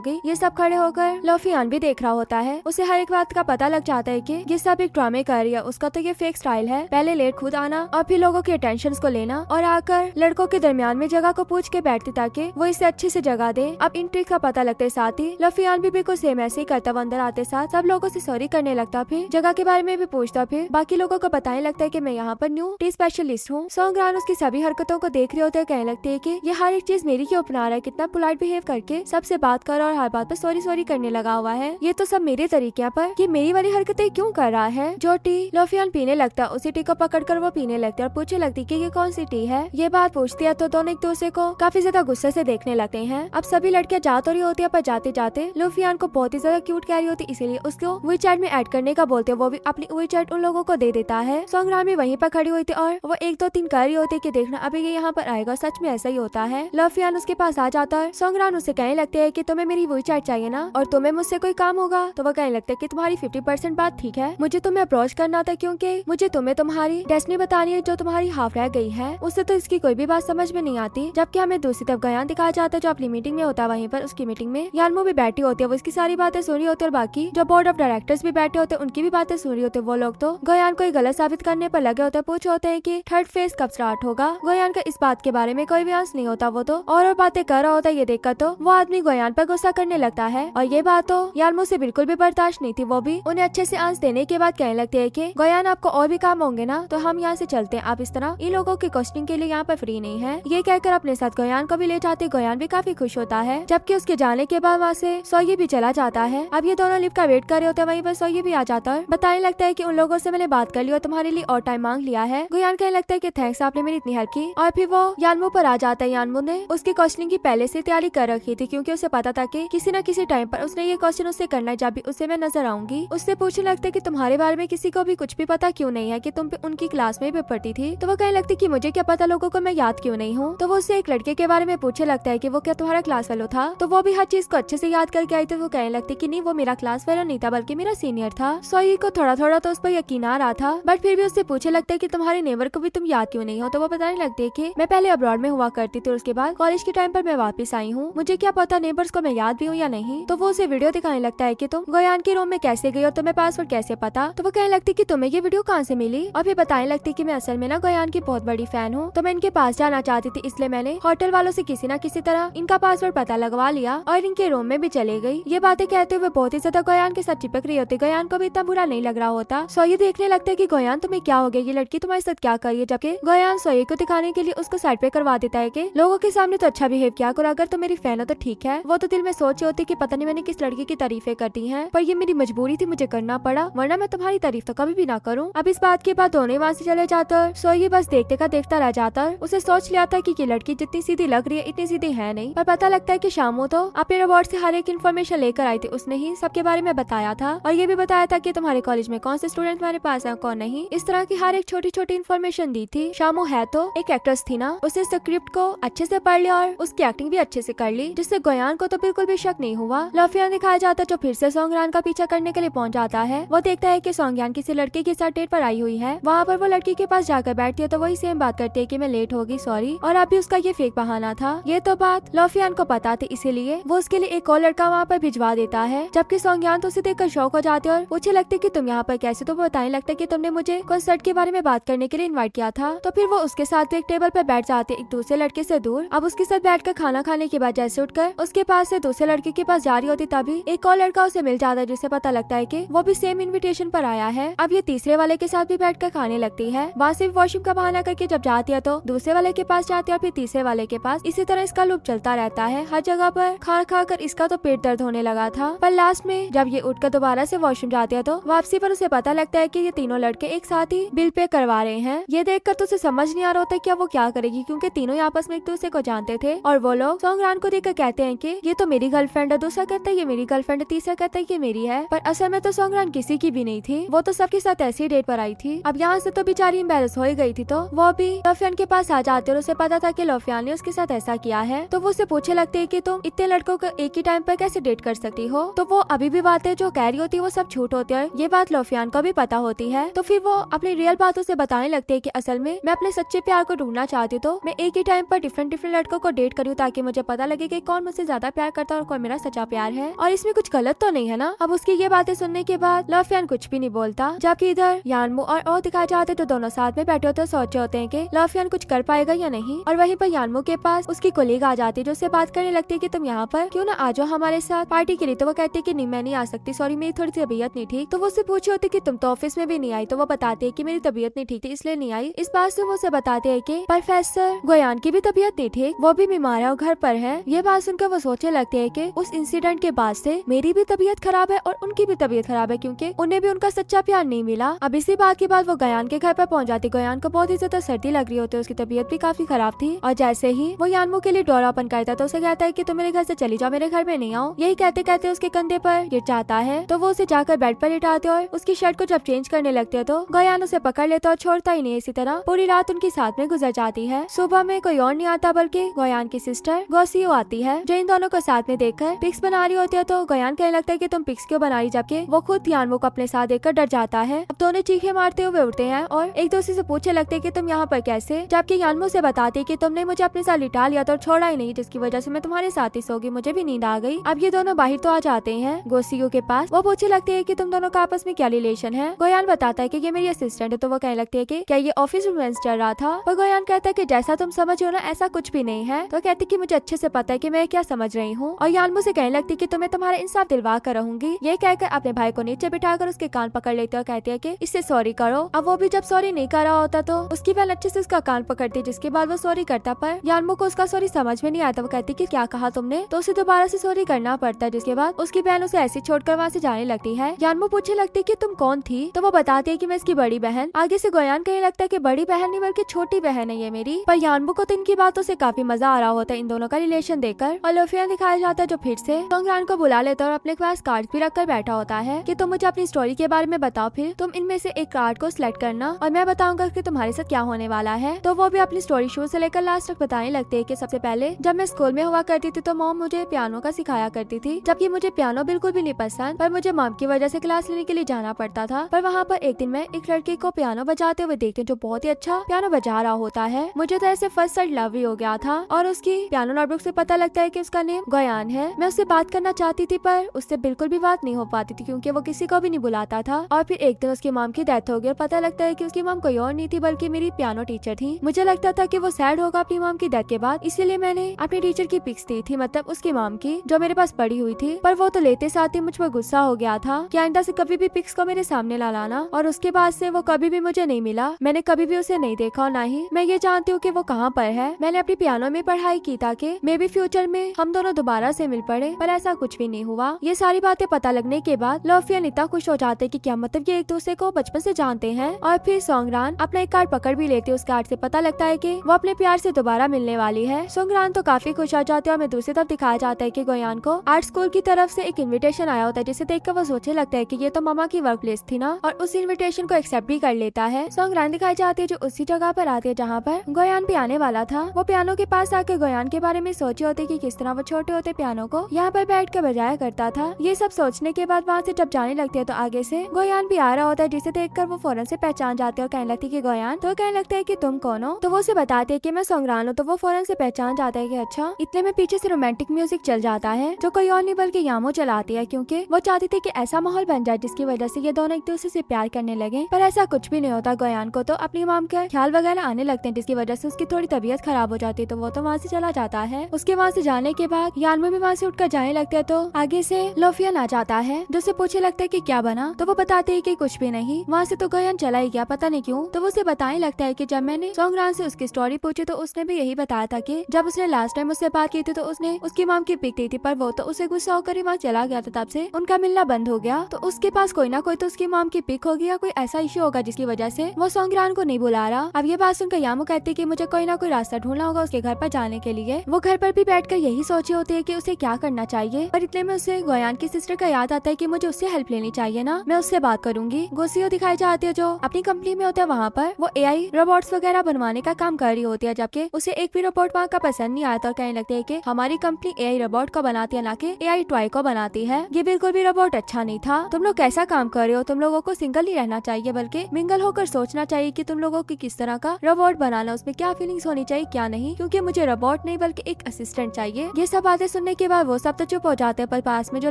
गई। ये सब खड़े होकर लोफियान भी देख रहा होता है। उसे हर एक बात का पता लग जाता है कि ये सब एक ड्रामे कर रही है। उसका तो ये फेक स्टाइल है, पहले लेट खुद आना और फिर लोगों के अटेंशन को लेना और आकर लड़कों के दरमियान में जगह को पूछ के बैठती ताकि वो इसे अच्छे से जगह दे। अब इन ट्रिक का पता लगते साथ ही लोफियान भी बिल्कुल सेम ऐसे ही करता। वो अंदर आते साथ सब लोगों से सॉरी करने लगता, फिर जगह के बारे में भी पूछता, फिर बाकी लोगों को बताने लगता है कि मैं यहाँ पर न्यू टी स्पेशलिस्ट हूँ। सोंगरान उसकी सभी हरकतों को देख रहे होते हैं, कहने लगते है कि ये हर एक चीज मेरी क्यों अपना रहा है, कितना पोलाइट बिहेव करके सबसे बात कर और हर बात पर सॉरी सॉरी करने लगा हुआ है। ये तो सब मेरे तरीके पर कि मेरी वाली हरकतें क्यों कर रहा है। जो टी लोफियान पीने लगता उसी टी को पकड़कर वो पीने लगती है और पूछने लगती कि ये कौन सी टी है। ये बात पूछती है तो दोनों एक दूसरे को काफी ज्यादा गुस्से से देखने लगते हैं। अब सभी लड़कियां जा तो रही होती है पर जाते जाते लोफियान को बहुत ही ज्यादा क्यूट कह रही होती, इसीलिए उसको वीचैट में ऐड करने का बोलते, वो भी अपनी वीचैट उन लोगों को दे देता है। सोंगरान भी वहीं पर खड़ी हुई थी और वो 1 2 3 कर रही होती कि देखना अभी ये यहाँ पर आएगा। सच में ऐसा ही होता है। लोफियान उसके पास आ जाता है। सोंगरान उससे कहने लगते है कि तुम्हें मेरी वीचैट चाहिए ना और तुम्हें मुझसे कोई काम होगा। तो वो कहने लगता है कि तुम्हारी 50% बात ठीक है, मुझे तुम्हें अप्रोच करना था क्योंकि मुझे तुम्हें तुम्हारी डेस्टिनी बतानी है जो तुम्हारी हाफ रह गई है। उससे तो इसकी कोई भी बात समझ में नहीं आती। जबकि हमें दूसरी तरफ गयान दिखाया जाता है जो अपनी मीटिंग में होता है। वहीं पर उसकी मीटिंग में यानमो भी बैठी होती है, वो इसकी सारी बातें सुन रही होती है और बाकी जो बोर्ड ऑफ डायरेक्टर्स भी बैठे होते हैं उनकी भी बातें सुन रही होती है। वो लोग तो गयान को गलत साबित करने पर लगे होते हैं, पूछ होते हैं कि थर्ड फेज कब स्टार्ट होगा। गयान का इस बात के बारे में कोई भी आंस नहीं होता, वो तो और बातें कर रहा होता है। ये देखकर तो वो आदमी गयान पर गुस्सा करने लगता है और ये बात तो यानमो से बिल्कुल भी बर्दाश्त नहीं थी। वो भी उन्हें अच्छे से आंस देने के बाद कहने लगते है कि गयान आपको और भी काम होंगे ना तो हम यहाँ से चलते हैं, आप इस तरह इन लोगों की क्वेश्चनिंग के लिए यहाँ पर फ्री नहीं है। ये कहकर अपने साथ गयान को भी ले जाते। गयान भी काफी खुश होता है। जबकि उसके जाने के बाद वहाँ से सोये भी चला जाता है। अब ये दोनों लिफ्ट का वेट कर रहे होते हैं, वहीं पर सोये भी आ जाता है। बताने लगता है कि उन लोगों से मैंने बात कर ली और तुम्हारे लिए और टाइम मांग लिया है। गयान कहने लगता है कि थैंक्स, आपने मेरी इतनी हेल्प की। और फिर वो यानमो पर आ जाता है। यानमो ने उसकी क्वेश्चनिंग की पहले से तैयारी कर रखी थी क्योंकि उसे पता था कि किसी न किसी टाइम पर उसने ये क्वेश्चन उससे करना है जब भी उससे मैं नजर आऊंगी। उससे पूछने लगता है कि तुम्हारे बारे में किसी को भी कुछ भी पता क्यों नहीं है कि तुम उनकी क्लास में भी पढ़ती थी। तो वो कहने लगती कि मुझे क्या पता लोगों को मैं याद क्यों नहीं हूँ। तो वो उससे एक लड़के के बारे में पूछने लगता है कि वो क्या तुम्हारा क्लास फेलो था। तो वो भी हर चीज को अच्छे से याद करके आई थी। वो कहने लगती कि नहीं, वो मेरा क्लास फेलो नहीं था बल्कि मेरा सीनियर था। सोई को थोड़ा थोड़ा तो उस पर यकीन आ रहा था बट फिर भी उससे पूछने लगता है कि तुम्हारे नेबर को भी तुम याद क्यों नहीं हो। तो वो बताने लगती है कि मैं पहले अब्रॉड में हुआ करती थी और उसके बाद कॉलेज के टाइम पर मैं वापस आई हूँ, मुझे क्या पता नेबर्स को मैं याद भी हूँ या नहीं। तो वो उसे वीडियो दिखाने लगता है कि तुम गयान के रूम में कैसे गई और तुम्हें पासवर्ड कैसे पता। तो वो कहने लगती कि तुम्हें ये वीडियो कहाँ से मिली और फिर बताने लगती कि मैं असल में ना गयान की बहुत बड़ी फैन हूँ, तो मैं इनके पास जाना चाहती थी इसलिए मैंने होटल वालों से किसी न किसी तरह इनका पासवर्ड पता लगवा लिया और इनके रूम में भी चले गई। ये बातें कहते हुए बहुत ही ज्यादा गयान के साथ चिपक रही होती। गयान को भी इतना बुरा नहीं लग रहा होता। सोये देखने लगता है कि गयान तुम्हें क्या हो गया, ये लड़की तुम्हारे साथ क्या कर रही है। जबकि गयान सोये को दिखाने के लिए उसको साइड पे करवा देता है कि लोगों के सामने तो अच्छा बिहेव किया करो, अगर तुम मेरी फैन हो तो ठीक है। वो तो दिल में सोच होती कि पता नहीं मैंने किस लड़की की तारीफें कर दी हैं, पर ये मेरी मजबूरी थी, मुझे करना पड़ा, वरना मैं तुम्हारी तारीफ तो कभी भी ना करूं। अब इस बात के बाद दोनों वहाँ से चले जाते हैं। सोये बस देखते का देखता रह जाता है। उसे सोच लिया था कि ये लड़की जितनी सीधी लग रही है इतनी सीधी है नहीं, पर पता लगता है कि शामू तो अपने रोबोट से हर एक इन्फॉर्मेशन लेकर आई थी। उसने ही सबके बारे में बताया था और ये भी बताया था कि तुम्हारे कॉलेज में कौन से स्टूडेंट तुम्हारे पास है कौन नहीं। इस तरह की हर एक छोटी छोटी इन्फॉर्मेशन दी थी। शामू है तो एक एक्ट्रेस थी ना, उसने स्क्रिप्ट को अच्छे से पढ़ लिया और उसकी एक्टिंग भी अच्छे से कर ली, जिससे गयान को तो बिल्कुल भी शक नहीं हुआ। लोफियान दिखाया जाता जो फिर से सोंगरान का पीछा करने के लिए पहुंच जाता है। वो देखता है कि सोंगयान किसी लड़के के साथ डेट पर आई हुई है। वहाँ पर वो लड़की के पास जाकर बैठती है तो वही सेम बात करती है कि मैं लेट होगी, सॉरी, और अभी उसका ये फेक बहाना था। ये तो बात लोफियान को पता थी, इसीलिए वो उसके लिए एक और लड़का वहाँ पर भिजवा देता है। जबकि सोंगयान तो उसे देखकर शौक हो जाते और पूछने लगते कि तुम यहाँ पर कैसे। तो वो बताने लगता कि तुमने मुझे कॉन्सर्ट के बारे में बात करने के लिए इन्वाइट किया था। तो फिर वो उसके साथ एक टेबल पर बैठ जाते एक दूसरे लड़के से दूर। अब उसके साथ बैठकर खाना खाने के बाद जैसे उठकर उसके पास से दूसरे लड़के के पास जा रही होती तभी एक और लड़का उसे मिल जाता है, जिससे पता लगता है कि वो भी सेम इनविटेशन पर आया है। अब ये तीसरे वाले के साथ भी बैठकर खाने लगती है। वहाँ से वॉशरूम का बहाना करके जब जाती है तो दूसरे वाले के पास जाती है और फिर तीसरे वाले के पास। इसी तरह इसका लूप चलता रहता है। हर जगह पर खा खा कर इसका तो पेट दर्द होने लगा था। पर लास्ट में जब ये उठकर दोबारा से वॉशरूम जाती है तो वापसी पर उसे पता लगता है कि ये तीनों लड़के एक साथ ही बिल पे करवा रहे हैं। ये देखकर तो उसे समझ नहीं आ रहा होता कि वो क्या करेगी, क्योंकि तीनों आपस में एक दूसरे को जानते थे और वो लोग सोंगरान को देखकर कहते हैं कि ये तो मेरी गर्लफ्रेंड है, दूसरा कहता है ये मेरी गर्लफ्रेंड है, तीसरा कहता है ये मेरी है। पर असल में तो सोंगरान किसी की भी नहीं थी, वो तो सबके साथ ऐसी डेट पर आई थी। अब यहाँ से तो बेचारी एम्बैरस हो ही गई थी, तो वो भी लोफियान के पास आ जाते और उसे पता था कि लोफियान ने उसके साथ ऐसा किया है। तो वो उसे पूछने लगते है कि तुम इतने लड़कों को एक ही टाइम पर कैसे डेट कर सकती हो। तो वो अभी भी बातें जो कह रही होती है वो सब झूठ होती है। ये बात लोफियान को भी पता होती है। तो फिर वो अपनी रियल बातों से बताने लगते है कि असल में मैं अपने सच्चे प्यार को ढूंढना चाहती, तो तो मैं एक ही टाइम पर डिफरेंट लड़कों को डेट करूँ ताकि मुझे पता लगे कि कौन मुझसे ज्यादा प्यार करता है और कौन मेरा सच्चा प्यार है, और इसमें कुछ गलत तो नहीं है ना। अब उसकी ये बातें सुनने के बाद लवफियान कुछ भी नहीं बोलता, जबकि इधर यानमू और ओ दिखाए जाते तो दोनों साथ में बैठे होते सोचे होते हैं कि लवफियान कुछ कर पाएगा या नहीं। और वहीं पर यानमू के पास उसकी कोलीग आ जाती है जो उससे बात करने लगती है कि तुम यहाँ पर क्यों ना आ जाओ हमारे साथ पार्टी के लिए। तो वो कहती है कि नहीं मैं नहीं आ सकती, सॉरी मेरी थोड़ी सी तबीयत नहीं ठीक। तो वो उससे पूछी होती कि तुम तो ऑफिस में भी नहीं आई। तो वो बताती है कि मेरी तबीयत नहीं ठीक थी इसलिए नहीं आई। इस बात से वो उसे बताते है कि प्रोफेसर गोयान की भी तबीयत नहीं ठीक, वो भी बीमार है और घर पर है। ये बात सुनकर वो सोचने लगते है कि उस इंसिडेंट के बाद से मेरी भी तबीयत खराब है और उनकी भी तबीयत खराब है क्योंकि उन्हें भी उनका सच्चा प्यार नहीं मिला। अब इसी बात के बाद वो गयान के घर पर पहुंच जाती। गयान को बहुत ही ज्यादा सर्दी लग रही होती है, उसकी तबीयत भी काफी खराब थी। और जैसे ही वो यानमू के लिए डोर ओपन करता तो उसे कहता है कि तुम मेरे घर से चली जाओ, मेरे घर में नहीं आओ। यही कहते कहते उसके कंधे पर गिर जाता है। तो वो उसे जाकर बेड पर लिटाते और उसकी शर्ट को जब चेंज करने लगते हैं तो गयान उसे पकड़ लेता और छोड़ता ही नहीं। इसी तरह पूरी रात उनकी साथ में गुजर जाती है। सुबह में कोई और नहीं आता बल्कि गयान की सिस्टर गोसियो आती है जो इन दोनों को साथ में देखकर पिक्स बना रही होती है। तो गयान कहने लगता है कि तुम पिक्स क्यों बना रही, जबकि वो खुद यानमू को अपने साथ देखकर डर जाता है। अब दोनों चीखें मारते हुए उठते हैं और एक दूसरे से पूछने लगते हैं कि तुम यहाँ पर कैसे, जबकि यानमू से बताती है कि तुमने मुझे अपने साथ लिटा लिया था और छोड़ा ही नहीं, जिसकी वजह से मैं तुम्हारे साथ ही सो गई, मुझे भी नींद आ गई। अब ये दोनों बाहर तो आ जाते हैं गोसियो के पास। वो पूछने लगते हैं कि तुम दोनों का आपस में क्या रिलेशन है। गोयान बताता है कि ये मेरी असिस्टेंट है। तो वो कहने लगती है कि क्या ये ऑफिस रोमांस चल रहा था। पर गोयान कहता है कि जैसा तुम समझ हो ना ऐसा कुछ भी नहीं है। तो कहती कि मुझे अच्छे से पता है कि मैं क्या समझ रही हूँ। और यानमू से कहने लगती कि तुम्हें तुम्हारा इंसाफ दिलवा कर रहूंगी। ये कहकर अपने भाई को नीचे बिठाकर उसके कान पकड़ लेते और कहती है कि इससे सॉरी करो। अब वो भी जब सॉरी नहीं कर रहा होता तो उसकी बहन अच्छे से उसका कान पकड़ती, जिसके बाद वो सॉरी करता। पर यानमू को उसका सॉरी समझ में नहीं आता। वो कहती कि क्या कहा तुमने, तो उसे दोबारा से सॉरी करना पड़ता है। जिसके बाद उसकी बहन उसे ऐसे छोड़कर वहाँ से जाने लगती है। यानमू पूछने लगती है कि तुम कौन थी। तो वो बताती है कि मैं इसकी बड़ी बहन। आगे से गोयान कहने लगता है कि बड़ी बहन नहीं बल्कि छोटी बहन है ये मेरी। पर यानमू को तो इनकी बातों से काफी मजा आ रहा होता है इन दोनों का रिलेशन देखकर। और लवफियान दिखाया जाता है जो फिर से सोंगरान को बुला लेता है और अपने पास कार्ड भी रखकर बैठा होता है कि तुम मुझे अपनी स्टोरी के बारे में बताओ, फिर तुम इनमें से एक कार्ड को सिलेक्ट करना और मैं बताऊंगा कि तुम्हारे साथ क्या होने वाला है। तो वो भी अपनी स्टोरी शुरू से लेकर लास्ट तक बताने लगते हैं कि सबसे पहले जब मैं स्कूल में हुआ करती थी तो मॉम मुझे पियानो का सिखाया करती थी, जबकि मुझे पियानो बिल्कुल भी नहीं पसंद, पर मुझे मॉम की वजह से क्लास लेने के लिए जाना पड़ता था। पर वहाँ पर एक दिन मैं एक लड़के को पियानो बजाते हुए देखती हूँ जो बहुत ही अच्छा पियानो बजा रहा होता है। मुझे तो ऐसे फर्स्ट साइड लव ही हो गया था। और उसकी पियानो नोटबुक से पता लगता है कि उसका नेम गोयान है। मैं उससे बात करना चाहती थी पर उससे बिल्कुल भी बात नहीं हो पाती थी क्योंकि वो किसी को भी नहीं बुलाता था। और फिर एक दिन उसकी मॉम की डेथ हो गई और पता लगता है कि उसकी मॉम कोई और नहीं थी बल्कि मेरी पियानो टीचर थी। मुझे लगता था कि वो सैड होगा अपनी मॉम की डेथ के बाद, इसीलिए मैंने अपनी टीचर की पिक्स दी थी, मतलब उसकी मॉम की, जो मेरे पास पड़ी हुई थी। पर वो तो लेते साथ ही मुझ पर गुस्सा हो गया था कि आइंदा से कभी भी पिक्स को मेरे सामने ला लाना। और उसके बाद से वो कभी भी मुझे नहीं मिला, मैंने कभी भी उसे नहीं देखा और ना ही मैं ये जानती हूँ कि वो कहाँ पर है। मैंने अपनी पियानो में पढ़ाई की ताकि मे भी फ्यूचर में हम दोनों दोबारा से मिल पड़े, पर ऐसा कुछ भी नहीं हुआ। ये सारी बातें पता लगने के बाद लवफियान इतना खुश हो जाते कि क्या मतलब ये एक दूसरे को बचपन से जानते हैं। और फिर सोंगरान अपना एक कार्ड पकड़ भी लेते, उस कार्ड से पता लगता है कि वो अपने प्यार से दोबारा मिलने वाली है। सोंगरान तो काफी खुश हो जाते हैं और हमें दूसरी तरफ दिखाया जाता है कि गोयान को आर्ट स्कूल की तरफ से एक इन्विटेशन आया होता है, जिसे देखकर वो सोचने लगता है कि ये तो मामा की वर्क प्लेस थी ना, और उस इन्विटेशन को एक्सेप्ट भी कर लेता है। सोंगरान दिखाई जाती है जो उसी जगह पर आती है जहाँ पर गोयान भी आने वाला था। वो पियानो के पास आकर गोयान के बारे में सोचे होते कि किस तरह वो छोटे होते पियानो को यहाँ पर बैठ कर बजाया करता था। ये सब सोचने के बाद वहाँ से जब जाने लगते हैं तो आगे से गोयान भी आ रहा होता है, जिसे देखकर वो फौरन से पहचान जाते हैं और कहने लगती है कि गोयान। तो कहने लगता है कि तुम कौन हो। तो वो उसे बताते हैं कि मैं सोंगरान हूँ। तो वो फौरन से पहचान जाता है कि अच्छा। इतने में पीछे से रोमांटिक म्यूजिक चल जाता है जो कोई और नहीं बल्कि यामो चलाती है, क्योंकि वो चाहती थी कि ऐसा माहौल बन जाए जिसकी वजह से ये दोनों एक दूसरे से प्यार करने लगे। पर ऐसा कुछ भी नहीं होता। गोयान को तो अपनी मॉम के ख्याल वगैरह आने लगते हैं, जिसकी वजह से उसकी थोड़ी तबीयत खराब हो जाती है। तो वो तो वहाँ से चला जाता है। उसके वहाँ से जाने के बाद यानमो भी वहाँ से उठकर जाने लगते हैं। तो आगे से लवफियान आ जाता है जो उसे पूछने लगता है कि क्या बना। तो वो बताते हैं कि कुछ भी नहीं। वहाँ से तो गोयान चला ही गया, पता नहीं क्यों। तो वो उसे बताने लगता है कि जब मैंने सोंगरान से उसकी स्टोरी पूछी तो उसने भी यही बताया था कि जब उसने लास्ट टाइम उससे बात की थी तो उसने उसकी मॉम की पिक दी थी, पर वो तो उसे गुस्सा होकर ही वहाँ चला गया था। तब से उनका मिलना बंद हो गया। तो उसके पास कोई ना कोई तो उसकी मॉम की पिक होगी या कोई ऐसा इश्यू होगा जिसकी वजह से वो सोंगरान को नहीं बुला रहा। अब ये बात सुनकर यामो कहती कि मुझे कोई ना कोई रास्ता ढूंढना होगा उसके घर पर जाने के लिए। वो घर पर भी बैठकर यही सोचे होती है कि उसे क्या करना चाहिए। पर इतने में उसे गोयान की सिस्टर का याद आता है कि मुझे उससे हेल्प लेनी चाहिए ना, मैं उससे बात करूंगी। गोसियो दिखाई जाती है जो अपनी कंपनी में होता है। वहाँ पर वो AI रोबोट्स वगैरह बनवाने का काम कर रही होती है, जबकि उसे एक भी रोबोट वहाँ का पसंद नहीं आता और कहने लगती है कि हमारी कंपनी AI रोबोट को बनाती है ना कि AI टॉय को बनाती है। ये बिल्कुल भी रोबोट अच्छा नहीं था। तुम लोग कैसा काम कर रहे हो। तुम लोगों को सिंगल नहीं रहना चाहिए बल्कि मिंगल होकर सोचना चाहिए कि तुम लोगों की किस तरह का रोबोट बनाना, उसमें क्या फीलिंग्स होनी चाहिए क्या नहीं, क्योंकि मुझे रोबोट नहीं बल्कि एक असिस्टेंट चाहिए। ये सब बातें सुनने के बाद वो सब तो चुप हो जाते हैं, पर पास में जो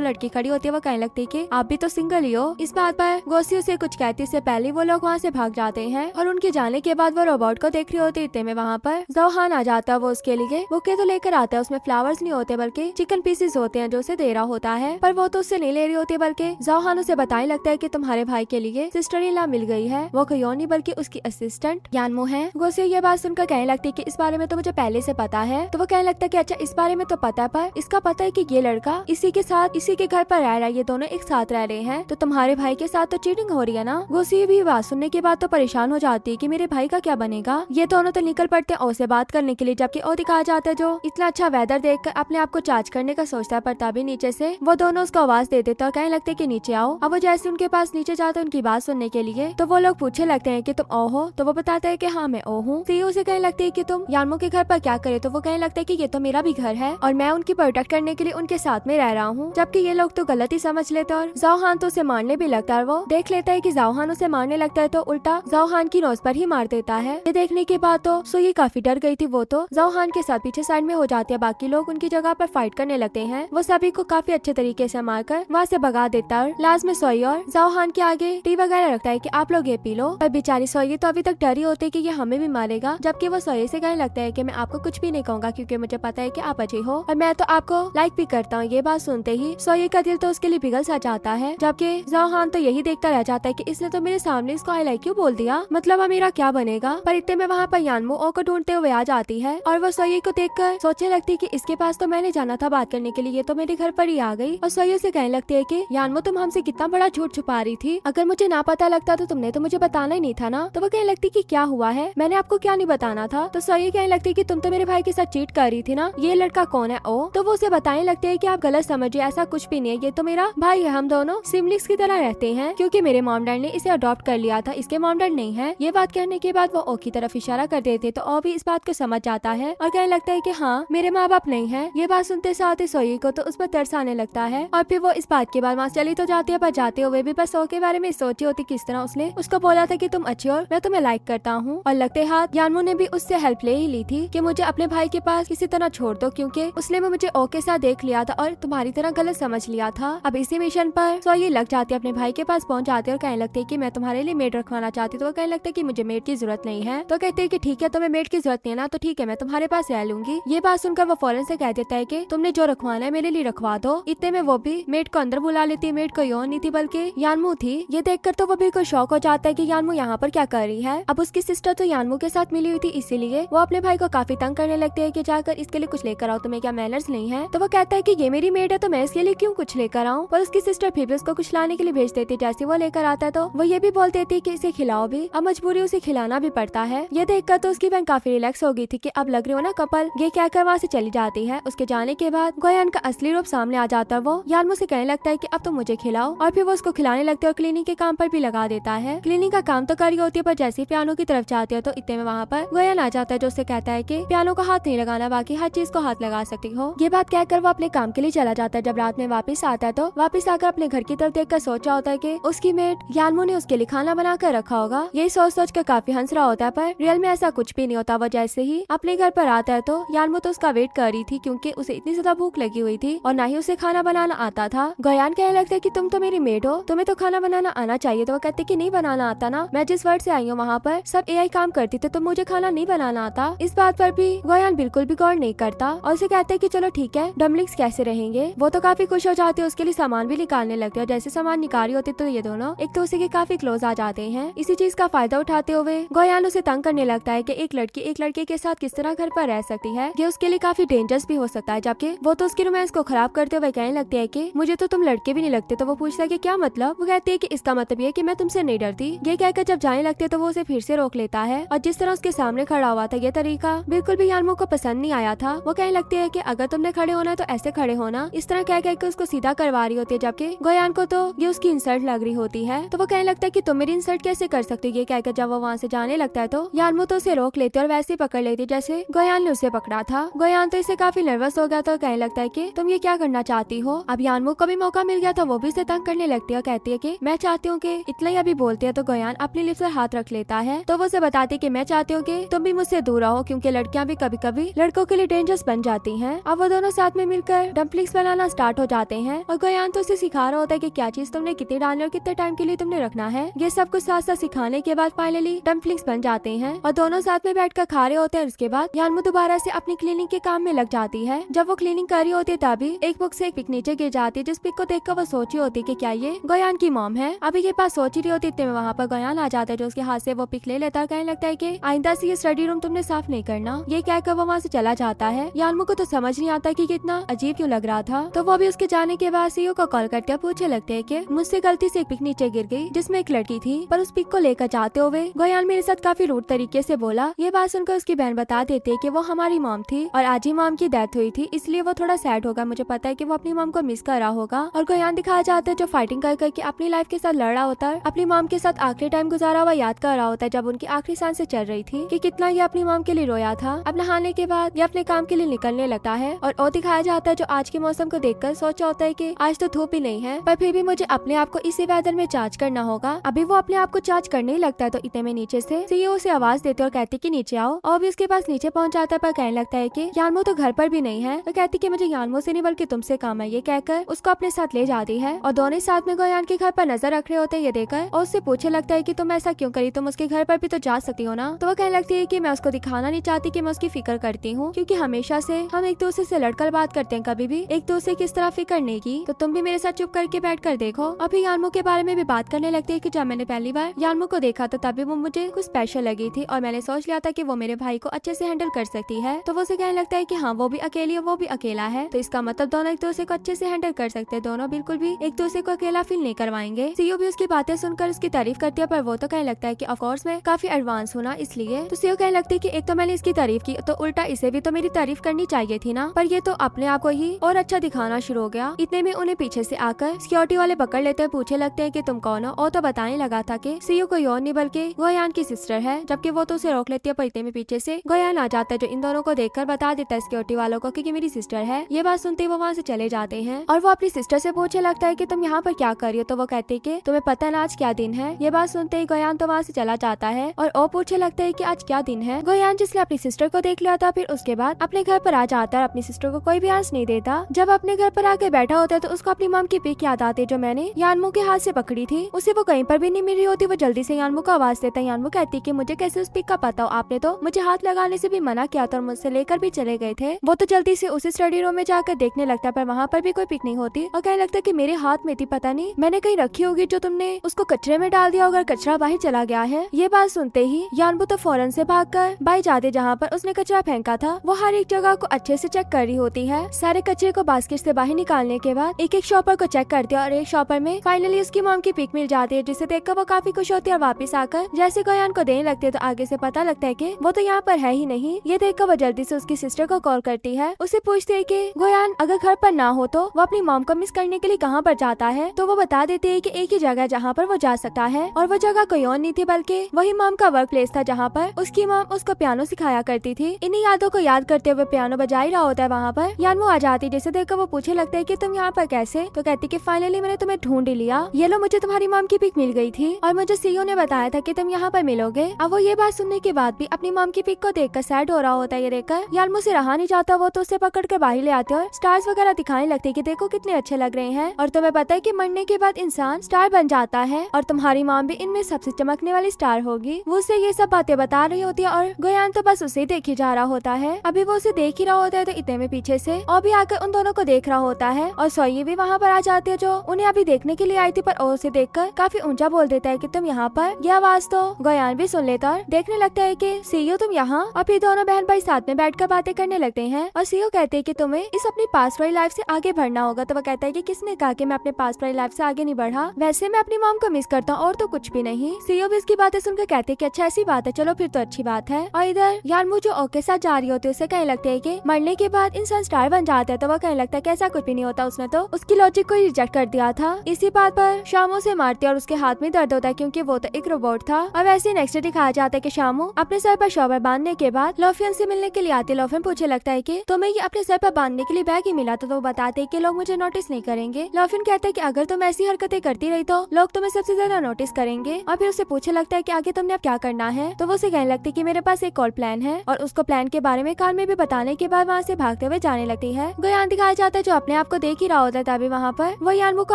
लड़की खड़ी होती है वो कहने लगती है कि आप भी तो सिंगल ही हो। इस बात पर गोसी उसे कुछ कहती से पहले वो लोग वहाँ से भाग जाते हैं और उनके जाने के बाद वो रोबोट को देख रही होती। इतने में वहाँ पर जोहान आ जाता है। वो उसके लिए बुके तो लेकर आता है, उसमें फ्लावर्स नहीं होते बल्कि चिकन पीसेस होते हैं जो उसे दे रहा होता है, पर वो तो उससे नहीं ले रही होती बल्कि जोहान उसे बताने लगता है कि तुम्हारे भाई के लिए सिस्टर इन लॉ मिल गई है। वो कोई और नहीं बल्कि उसकी असिस्टेंट यानमो है। गोसी ये बात सुनकर कहने लगती है कि इस बारे में तो मुझे पहले से पता है। तो वो कहने लगता है कि अच्छा इस बारे में तो पता है, पर इसका पता है कि ये लड़का इसी के साथ इसी के घर पर रह रहा है, ये दोनों एक साथ रह रहे हैं, तो तुम्हारे भाई के साथ तो चीटिंग हो रही है ना। गोसी भी बात सुनने के बाद तो परेशान हो जाती है कि मेरे भाई का क्या बनेगा। ये दोनों तो निकल पड़ते हैं ओ से बात करने के लिए, जबकि ओ दिखाया जाता है जो इतना अच्छा वेदर देखकर अपने आप को चार्ज करने का सोचता है, पर तभी नीचे से वो दोनों उसको आवाज दे देते और कहने लगते हैं कि नीचे आओ। अब वो जैसे उनके पास नीचे जाते हैं उनकी बात सुनने के लिए, तो वो लोग पूछने लगते हैं कि तुम ओ हो, तो वो बताते हैं कि हाँ मैं ओ हूँ। सीओ से कहने लगती है कि तुम यानमो के घर पर क्या करे, तो वो कहने लगता है कि ये तो मेरा भी घर है और मैं उनकी प्रोटेक्ट करने के लिए उनके साथ में रह रहा हूँ, जबकि ये लोग तो गलत ही समझ लेते और जोहान तो उसे मारने भी लगता है। वो देख लेता है कि जोहान उसे मारने लगता है तो उल्टा जोहान की नोज पर ही मार देता है। ये देखने के बाद तो सुई काफी डर गई थी, वो तो जोहान के साथ पीछे साइड में हो जाती है। बाकी लोग उनकी जगह पर फाइट करने लगते हैं। वो सभी को काफी अच्छे तरीके से मारकर वहाँ से भगा देता है। लास्ट में सोई और जोहान के आगे टी वगैरह रखता है कि आप लोग ये पी लो, पर बेचारी सोई तो अभी तक डरी होती है कि ये हमें भी मारेगा, जबकि वो सोई से कहने लगता है कि मैं आपको कुछ भी नहीं कहूंगा क्योंकि मुझे पता है कि आप अच्छे हो और मैं तो आपको लाइक भी करता हूँ। ये बात सुनते ही सोई का दिल तो उसके लिए पिघल सा जाता है, जबकि जोहान तो यही देखता रह जाता है कि इसने तो मेरे सामने इसको आई लाइक यू बोल दिया, मतलब अब मेरा क्या बनेगा। पर इतने में वहाँ पर यानमो ओ को ढूंढते हुए आ जाती है और वो सोई को देखकर सोचने लगती है कि इसके पास तो मैंने जाना था बात करने के लिए, ये तो मेरे घर पर ही आ गई। और सोई से कहने लगती है कि यानमो तुम हमसे कितना बड़ा झूठ छुपा रही थी, अगर मुझे ना पता लगता तो तुमने तो मुझे बताना ही नहीं था ना। तो वो कहने लगती कि क्या हुआ है, मैंने आपको क्या नहीं बताना था। तो सोई कहने लगती कि तुम तो मेरे भाई के साथ चीट कर रही थी ना, ये लड़का कौन है ओ। तो वो उसे बताने लगते है कि आप गलत समझिए, ऐसा कुछ भी नहीं है, ये तो मेरा भाई है, हम दोनों सिबलिंग्स की तरह रहते हैं, क्योंकि मेरे मॉम डैड ने इसे अडॉप्ट कर लिया था, इसके मॉम डैड नहीं है। ये बात कहने के बाद वो ओ की तरफ इशारा कर देते तो ओ भी इस बात को समझ जाता है और कहने लगता है कि हाँ मेरे माँ बाप नहीं है। ये बात सुनते साथ ही सोई को तो उस पर तरस आने लगता है और फिर वो इस बात के बाद वहाँ चली तो जाती है, पर जाते हुए भी बस ओ के बारे में सोची होती किस तरह उसने उसको बोला था कि तुम अच्छी हो, मैं तुम्हें लाइक करता हूँ। और लगते हाथ यानमो ने भी उससे हेल्प ले ही ली थी कि मुझे अपने भाई के पास किसी तरह छोड़ दो, क्योंकि उसने मुझे ओ के साथ देख लिया था और तुम्हारी तरह गलत समझ लिया था। अब इसी मिशन पर सोई लग जाती है, अपने भाई के पास पहुंच जाती है और कहने लगती है कि मैं तुम्हारे लिए मेड रखवाना चाहती हूँ। तो वो कहने लगता है कि मुझे मेड की जरूरत नहीं है। तो कहते हैं कि ठीक है तुम्हें मेड की जरूरत नहीं है ना, तो ठीक है मैं तुम्हारे पास रह लूंगी। ये बात सुनकर वो फौरन से कह देता है कि तुमने जो रखवाना है मेरे लिए रखवा दो। इतने में वो भी मेड को अंदर बुला लेती है। मेड कोई और नहीं थी बल्कि यानमो थी। ये देखकर तो वो बिल्कुल शौक हो जाता है कि यानमो यहाँ पर क्या कर रही है। अब उसकी सिस्टर तो यानमो के साथ मिली हुई थी, इसीलिए वो अपने भाई को काफी तंग करने लगते है कि जाकर इसके लिए कुछ लेकर आओ, तुम्हें क्या मैनर्स नहीं है। तो वो कहता है कि ये मेरी मेड है तो मैं इसके लिए क्यों कुछ लेकर आऊँ। पर उसकी सिस्टर फिर भी उसको कुछ लाने के लिए भेज देती। जैसे वो लेकर आता है तो वो ये भी बोल देती कि इसे खिलाओ भी। अब मजबूरी उसे खिलाना भी पड़ता है। ये देखकर तो उसकी बहन काफी रिलैक्स हो गई थी कि अब लग रही हो ना कपल, ये कहकर वहाँ से चली जाती है। उसके जाने के बाद गोयान का असली रूप सामने आ जाता है। वो यानमो से कहने लगता है कि अब तो मुझे खिलाओ और फिर वो उसको खिलाने लगते है और क्लीनिंग के काम पर भी लगा देता है। क्लीनिंग का काम तो करी होती है, पर जैसे पियानो की तरफ जाती है तो इतने में वहाँ पर गोयान आ जाता है जो उससे कहता है कि पियानो को हाथ नहीं लगाना, बाकी हर चीज को हाथ लगा सकती हो। ये बात कहकर वो अपने काम के लिए चला जाता है। जब रात में वापस आता है तो वापस आकर अपने घर की तरफ देखकर सोचा होता है कि उसकी मेड यानमो ने उसके लिए खाना बना कर रखा होगा। यही सोच सोच कर काफी हंस रहा होता है, पर रियल में ऐसा कुछ भी नहीं होता। वो जैसे ही अपने घर पर आता है तो यानमो तो उसका वेट कर रही थी, क्योंकि उसे इतनी ज्यादा भूख लगी हुई थी और ना ही उसे खाना बनाना आता था। गोयान कहने लगता है कि तुम तो मेरी मेड हो, तुम्हें तो खाना बनाना आना चाहिए। तो वो कहते कि नहीं बनाना आता ना, मैं जिस वर्ड से आई हूँ वहाँ पर सब एआई काम करती थी, तो मुझे खाना नहीं बनाना आता। इस बात पर भी गोयान बिल्कुल भी गौर नहीं करता और उसे कहते हैं कि चलो ठीक है डमलिंग्स कैसे रहेंगे। वो तो काफी खुश हो जाते हैं, उसके लिए सामान भी निकालने लगते हैं। जैसे सामान निकाल रही होती तो ये दोनों एक दूसरे के काफी क्लोज आ जाते हैं। इसी चीज का फायदा उठाते हुए गोयान उसे तंग करने लगता है कि एक लड़की एक लड़के के साथ किस तरह घर पर रह सकती है, ये उसके लिए काफी डेंजरस भी हो सकता है। जबकि वो तो उसकी रोमांस को खराब करते हुए कहने लगती है कि मुझे तो तुम लड़के भी नहीं लगते। तो वो पूछता है कि क्या मतलब। वो कहती है कि इसका मतलब ये कि मैं तुमसे नहीं डरती। ये कहकर जब जाने लगते तो वो उसे फिर से रोक लेता है और जिस तरह उसके सामने खड़ा हुआ था ये तरीका बिल्कुल भी यानमो को पसंद नहीं आया था। वो कहने लगती है कि अगर तुमने खड़े होना है तो ऐसे खड़े होना। इस तरह कह के उसको सीधा करवा रही होती है, जबकि गोयान को तो ये उसकी इंसल्ट लग रही होती है। तो वो कहने लगता है कि तुम मेरी इंसल्ट कैसे कर सकती हो। ये कहकर जब वो वहाँ से जाने लगता है तो यानमो तो उसे रोक लेती है और वैसे ही पकड़ लेती जैसे गोयान ने उसे पकड़ा था। गोयान तो इसे काफी नर्वस हो गया था और कहने लगता है कि तुम ये क्या करना चाहती हो। अब यानमो को भी मौका मिल गया था, वो भी उसे तंग करने लगती है और कहती है कि मैं चाहती हूँ कि इतना ही अभी बोलते हैं तो गोयान अपनी लिप्स पर हाथ रख लेता है। तो वो उसे बताती है कि मैं चाहती हूँ कि तुम भी मुझसे दूर रहो, क्योंकि लड़कियां भी कभी कभी लड़कों के लिए डेंजरस बन जाती हैं। अब वो दोनों साथ में मिलकर डम्पलिंग्स बनाना स्टार्ट हो जाते हैं और गोयान तो उसे सिखा रहा होता है कि क्या चीज तुमने कितनी डालनी और कितने टाइम के लिए तुमने रखना है। ये सब कुछ साथ साथ सिखाने के बाद फाइनली डम्पलिंग्स बन जाते हैं और दोनों साथ में बैठकर खा रहे होते हैं। उसके बाद यानमो दोबारा से अपनी क्लीनिंग के काम में लग जाती है। जब वो क्लीनिंग कर रही होती है तभी एक बुक से एक पिक नीचे गिर जाती है, जिस पिक को देखकर वो सोच रही होती है कि क्या ये गोयान की मॉम है। अभी के पास सोच रही होती है, वहाँ पर गोयान आ जाता है जो उसके हाथ से वो पिक ले लेता है। कहने लगता है कि आइंदा से ये स्टडी रूम तुमने साफ नहीं करना। ये कहकर वो वहाँ से चला जाता है। यानमो को तो समझ नहीं आता कि कितना अजीब क्यों लग रहा था। तो वो भी उसके जाने के बाद सीईओ को कॉल करते हैं, पूछने लगते हैं कि मुझसे गलती से एक पिक नीचे गिर गई जिसमें एक लड़की थी, पर उस पिक को लेकर जाते हुए गोयान मेरे साथ काफी रूड तरीके से बोला। ये बात सुनकर उसकी बहन बता देती है कि वो हमारी मॉम थी और आज ही मॉम की डेथ हुई थी, इसलिए वो थोड़ा सैड होगा। मुझे पता है कि वो अपनी मॉम को मिस कर रहा होगा। और गोयान दिखाया जाता है जो फाइटिंग कर करके अपनी लाइफ के साथ लड़ रहा होता है, अपनी मॉम के साथ आखिरी टाइम गुजारा हुआ याद कर रहा होता है जब उनकी आखिरी सांसें चल रही थी, कि कितना ये अपनी मॉम के लिए रोया था। अब नहाने के बाद ये अपने काम के लिए निकलने लगता है और दिखाया जाता है जो आज के मौसम को देखकर सोचा होता है कि आज तो धूप ही नहीं है, पर फिर भी मुझे अपने आप को इसी वेदर में चार्ज करना होगा। अभी वो अपने आप को चार्ज करने ही लगता है तो इतने में नीचे से सीईओ से आवाज देते और कहती कि नीचे आओ। और भी उसके पास नीचे पहुंच जाता है, पर कहने लगता है कि यानमो तो घर पर भी नहीं है। तो कहती कि मुझे यानमो से नहीं बल्कि तुमसे काम है। ये कहकर उसको अपने साथ ले जाती है और दोनों साथ में गोयान के घर पर नजर रख रहे होते हैं। ये देखकर और उससे पूछने लगता है कि तुम ऐसा क्यों करी, तुम उसके घर पर भी तो जा सकती हो ना। तो वो कहने लगती है कि मैं उसको दिखाना नहीं चाहती कि मैं उसकी फिक्र करती हूँ, क्योंकि हमेशा से हम एक दूसरे से लड़कर बात करते हैं, कभी भी एक दूसरे की इस तरह फिक्र नहीं की। तो तुम भी मेरे साथ चुप करके बैठ कर देखो। अभी यानमो के बारे में भी बात करने लगती है कि जब मैंने पहली बार यानमो को देखा तो तभी वो मुझे कुछ स्पेशल लगी थी और मैंने सोच लिया था कि वो मेरे भाई को अच्छे से हैंडल कर सकती है। तो वो उसे कहने लगता है कि हाँ वो भी अकेली है, वो भी अकेला है, तो इसका मतलब दोनों एक दूसरे को अच्छे से हैंडल कर सकते हैं, दोनों बिल्कुल भी एक दूसरे को अकेला फील नहीं करवाएंगे। सीईओ भी उसकी बातें सुनकर उसकी तारीफ करती है, पर वो तो कहने लगता है कि ऑफ कोर्स मैं काफी एडवांस हूँ ना, इसलिए। तो सीईओ कहने लगती है कि एक तो मैंने इसकी तारीफ की तो उल्टा इसे भी तो मेरी तारीफ करनी चाहिए थी ना, पर ये तो अपने आप को ही और अच्छा दिखाना शुरू हो गया। इतने में उन्हें पीछे से आकर सिक्योरिटी वाले पकड़ लेते हैं, पूछे लगते हैं कि तुम कौन हो। और तो बताने लगा था कि सीईओ कोई और नहीं बल्कि गोयान की सिस्टर है, जबकि वो तो उसे रोक लेती है, पर इतने में पीछे से गोयान आ जाता है जो इन दोनों को देखकर बता देता है सिक्योरिटी वालों को कि मेरी सिस्टर है। ये बात सुनते ही वो वहाँ से चले जाते हैं और वो अपनी सिस्टर से पूछने लगता है कि तुम यहाँ पर क्या कर रही हो। तो वो कहते हैं कि तुम्हें पता है ना आज क्या दिन है। ये बात सुनते ही गोयान तो वहाँ से चला जाता है और ओ पूछने लगता है कि आज क्या दिन है। गोयान जिसने अपनी सिस्टर को देख लिया था फिर उसके बाद अपने घर पर आ जाता है, अपनी सिस्टर को कोई भी आंस नहीं देता। जब अपने घर पर आके बैठा होता है तो उसको अपनी मॉम की पिक याद आती है जो मैंने यानमो के हाथ से पकड़ी थी। उसे वो कहीं पर भी नहीं मिल रही होती। वो जल्दी से यानमो को आवाज देता है। यानमो कहती कि मुझे कैसे उस पिक का पता हो, आपने तो मुझे हाथ लगाने से भी मना किया था और मुझसे लेकर भी चले गए थे। वो तो जल्दी से उसी स्टडी रूम में जाकर देखने लगता है, पर वहाँ पर भी कोई पिक नहीं होती और कहने लगता है कि मेरे हाथ में थी, पता नहीं मैंने कहीं रखी होगी जो तुमने उसको कचरे में डाल दिया होगा, कचरा बाहर चला गया है। ये बात सुनते ही यानमो तो फौरन से भागकर बाहर जाते जहाँ पर उसने कचरा फेंका था। वो हर एक जगह को अच्छे से चेक कर रही होती है। सारे कचरे को बास्केट से बाहर निकालने के बाद एक एक शॉपर को चेक करती है और एक शॉपर में फाइनली उसकी मॉम की पिक मिल जाती है, जिसे देखकर वो काफी खुश होती है और वापस आकर जैसे गोयान को देने लगती है तो आगे से पता लगता है कि वो तो यहाँ पर है ही नहीं। ये देखकर वो जल्दी से उसकी सिस्टर को कॉल करती है, उसे पूछती है कि गोयान अगर घर पर ना हो तो वो अपनी मॉम को मिस करने के लिए कहाँ पर जाता है। तो वो बता देती है कि एक ही जगह जहाँ पर वो जा सकता है और वो जगह कोई और नहीं थी बल्कि वही मॉम का वर्क प्लेस था जहाँ पर उसकी मॉम उसको पियानो सिखाया करती थी। इन्हीं यादों को याद करते हुए पियानो बजा ही रहा होता है वहाँ पर यानमो आ जाती है, जिसे देखकर वो पूछने लगता है कि तुम यहाँ पर कैसे। तो कहती कि फाइनली मैंने तुम्हें ढूंढ लिया, ये लो मुझे तुम्हारी मॉम की पिक मिल गई थी और मुझे सीईओ ने बताया था कि तुम यहाँ पर मिलोगे। अब वो ये बात सुनने के बाद भी अपनी मॉम की पिक को देखकर सैड हो रहा होता है। ये देखकर यानमो से रहा नहीं जाता, वो तो उसे पकड़ कर बाहर ले आते और स्टार्स वगैरह दिखाने लगते हैं कि देखो कितने अच्छे लग रहे हैं और तुम्हें पता है कि मरने के बाद इंसान स्टार बन जाता है और तुम्हारी मॉम भी इनमें सबसे चमकने वाली स्टार होगी। वो उसे ये सब बातें बता रही होती है और गोयान तो बस उसे देखे जा रहा होता है। अभी वो उसे देख ही रहा होता है तो इतने में पीछे से और भी आकर उन दोनों को देख रहा होता है और सोई भी वहाँ पर आ जाती है जो उन्हें अभी देखने के लिए आई थी, पर ओ उसे देखकर काफी ऊंचा बोल देता है कि तुम यहाँ पर। यह आवाज तो गोयान भी सुन लेता और देखने लगता है कि सीईओ तुम यहाँ। और फिर दोनों बहन भाई साथ में बैठकर बातें करने लगते हैं और सीईओ कहते हैं कि तुम्हें इस अपनी पास्ट वाली लाइफ से आगे बढ़ना होगा। तो वो कहता है कि किसने कहा कि मैं अपने पास्ट वाली लाइफ से आगे नहीं बढ़ा, वैसे मैं अपनी मॉम को मिस करता हूँ और तो कुछ भी नहीं। सीईओ भी इसकी बातें सुनकर कहते हैं कि अच्छा ऐसी बात है, चलो फिर तो अच्छी बात है। और इधर यानमो जो ओ के साथ जा रही होती है उसे कहने लगते है कि मरने के बाद इंसान स्टार बन जाता है। तो वो कहने लगता है कि ऐसा कुछ भी नहीं होता, उसने तो उसकी लॉजिक को रिजेक्ट कर दिया था। इसी बात पर शामू से मारती है और उसके हाथ में दर्द होता है क्योंकि वो तो एक रोबोट था। और वैसे नेक्स्ट डे दिखाया जाता है कि शामू अपने सर पर शॉवर बांधने के बाद लोफियन से मिलने के लिए आती है। लोफियन पूछने लगता है कि तुम्हें ये अपने सर पर बांधने के लिए बैग ही मिला, तो वो बताते हैं कि लोग मुझे नोटिस नहीं करेंगे। लोफियन कहता है कि अगर तुम ऐसी हरकतें करती रही तो लोग तुम्हें सबसे ज्यादा नोटिस करेंगे। और फिर उसे पूछने लगता है कि आगे तुमने अब क्या करना है। तो वो उसे कहने लगती कि मेरे पास एक और प्लान है और उसको प्लान के बारे में कान में भी बताने के बाद वहाँ से भागते हुए जाने लगती है। गोयान दिखाया जाता है जो अपने आप को देख ही रहा होता है, तभी वहाँ पर वो यानवू को